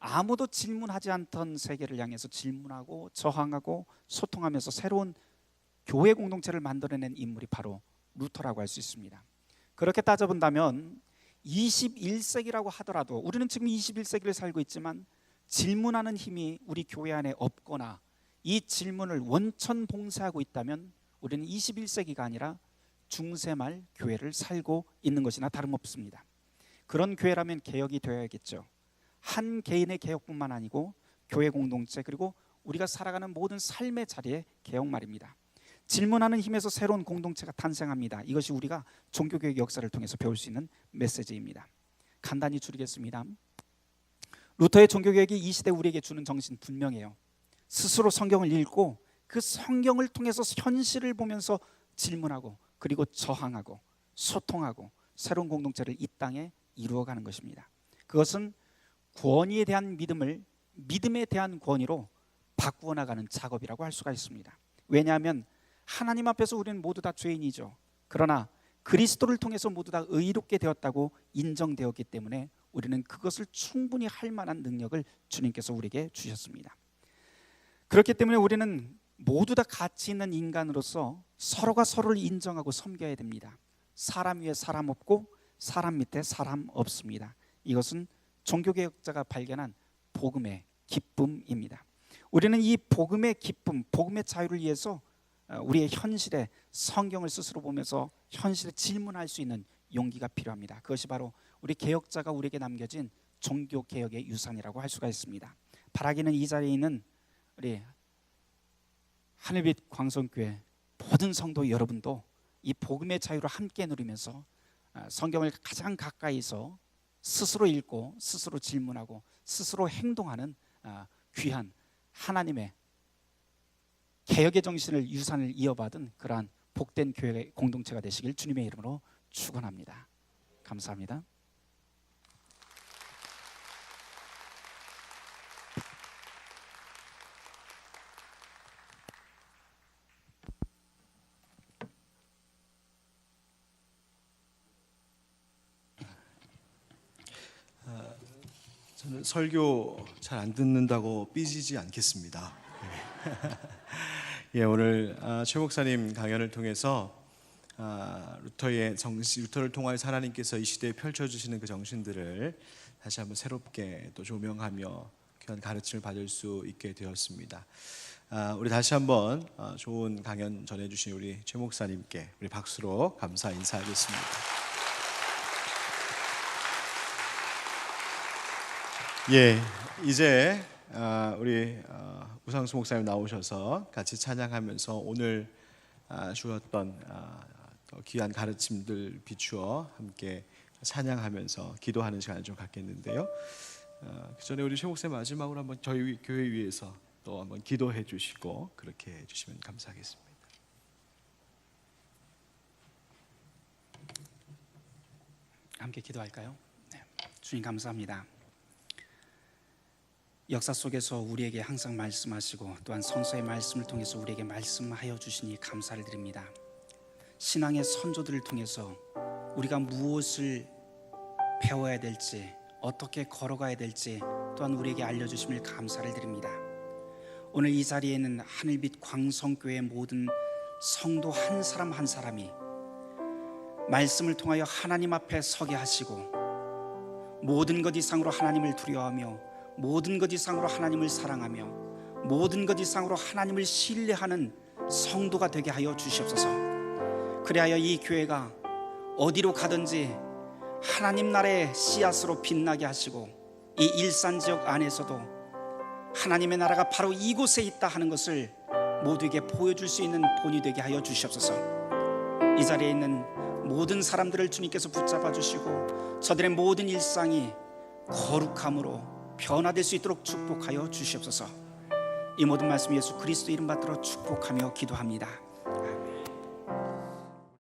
아무도 질문하지 않던 세계를 향해서 질문하고 저항하고 소통하면서 새로운 교회 공동체를 만들어낸 인물이 바로 루터라고 할 수 있습니다. 그렇게 따져본다면 21세기라고 하더라도 우리는 지금 21세기를 살고 있지만 질문하는 힘이 우리 교회 안에 없거나 이 질문을 원천봉쇄하고 있다면 우리는 21세기가 아니라 중세말 교회를 살고 있는 것이나 다름없습니다. 그런 교회라면 개혁이 되어야겠죠. 한 개인의 개혁뿐만 아니고 교회 공동체 그리고 우리가 살아가는 모든 삶의 자리의 개혁 말입니다. 질문하는 힘에서 새로운 공동체가 탄생합니다. 이것이 우리가 종교개혁 역사를 통해서 배울 수 있는 메시지입니다. 간단히 줄이겠습니다. 루터의 종교개혁이 이 시대 우리에게 주는 정신 분명해요. 스스로 성경을 읽고 그 성경을 통해서 현실을 보면서 질문하고 그리고 저항하고 소통하고 새로운 공동체를 이 땅에 이루어가는 것입니다. 그것은 권위에 대한 믿음을 믿음에 대한 권위로 바꾸어 나가는 작업이라고 할 수가 있습니다. 왜냐하면 하나님 앞에서 우리는 모두 다 죄인이죠. 그러나 그리스도를 통해서 모두 다 의롭게 되었다고 인정되었기 때문에 우리는 그것을 충분히 할 만한 능력을 주님께서 우리에게 주셨습니다. 그렇기 때문에 우리는 모두 다 가치 있는 인간으로서 서로가 서로를 인정하고 섬겨야 됩니다. 사람 위에 사람 없고 사람 밑에 사람 없습니다. 이것은 종교개혁자가 발견한 복음의 기쁨입니다. 우리는 이 복음의 기쁨, 복음의 자유를 위해서 우리의 현실에 성경을 스스로 보면서 현실에 질문할 수 있는 용기가 필요합니다. 그것이 바로 우리 개혁자가 우리에게 남겨진 종교개혁의 유산이라고 할 수가 있습니다. 바라기는 이 자리에 있는 우리 하늘빛 광성교회 모든 성도 여러분도 이 복음의 자유를 함께 누리면서 성경을 가장 가까이서 스스로 읽고 스스로 질문하고 스스로 행동하는 귀한 하나님의 개혁의 정신을 유산을 이어받은 그러한 복된 교회 공동체가 되시길 주님의 이름으로 축원합니다. 감사합니다. 저는 설교 잘 안 듣는다고 삐지지 않겠습니다. 예, 오늘 최 목사님 강연을 통해서 루터를 통하여 하나님께서 이 시대에 펼쳐주시는 그 정신들을 다시 한번 새롭게 또 조명하며 귀한 가르침을 받을 수 있게 되었습니다. 우리 다시 한번 좋은 강연 전해주신 우리 최 목사님께 우리 박수로 감사 인사하겠습니다. 예, 이제 우리 우상수 목사님 나오셔서 같이 찬양하면서 오늘 주었던 귀한 가르침들 비추어 함께 찬양하면서 기도하는 시간을 좀 갖겠는데요. 그 전에 우리 최 목사님 마지막으로 한번 저희 교회 위해서 또 한번 기도해 주시고 그렇게 해주시면 감사하겠습니다. 함께 기도할까요? 네. 주님 감사합니다. 역사 속에서 우리에게 항상 말씀하시고 또한 성서의 말씀을 통해서 우리에게 말씀하여 주시니 감사를 드립니다. 신앙의 선조들을 통해서 우리가 무엇을 배워야 될지, 어떻게 걸어가야 될지 또한 우리에게 알려주심을 감사를 드립니다. 오늘 이 자리에는 하늘빛 광성교회 모든 성도 한 사람 한 사람이 말씀을 통하여 하나님 앞에 서게 하시고 모든 것 이상으로 하나님을 두려워하며 모든 것 이상으로 하나님을 사랑하며 모든 것 이상으로 하나님을 신뢰하는 성도가 되게 하여 주시옵소서. 그리하여 이 교회가 어디로 가든지 하나님 나라의 씨앗으로 빛나게 하시고 이 일산지역 안에서도 하나님의 나라가 바로 이곳에 있다 하는 것을 모두에게 보여줄 수 있는 본이 되게 하여 주시옵소서. 이 자리에 있는 모든 사람들을 주님께서 붙잡아 주시고 저들의 모든 일상이 거룩함으로 변화될 수 있도록 축복하여 주시옵소서. 이 모든 말씀 예수 그리스도 이름 받들어 축복하며 기도합니다.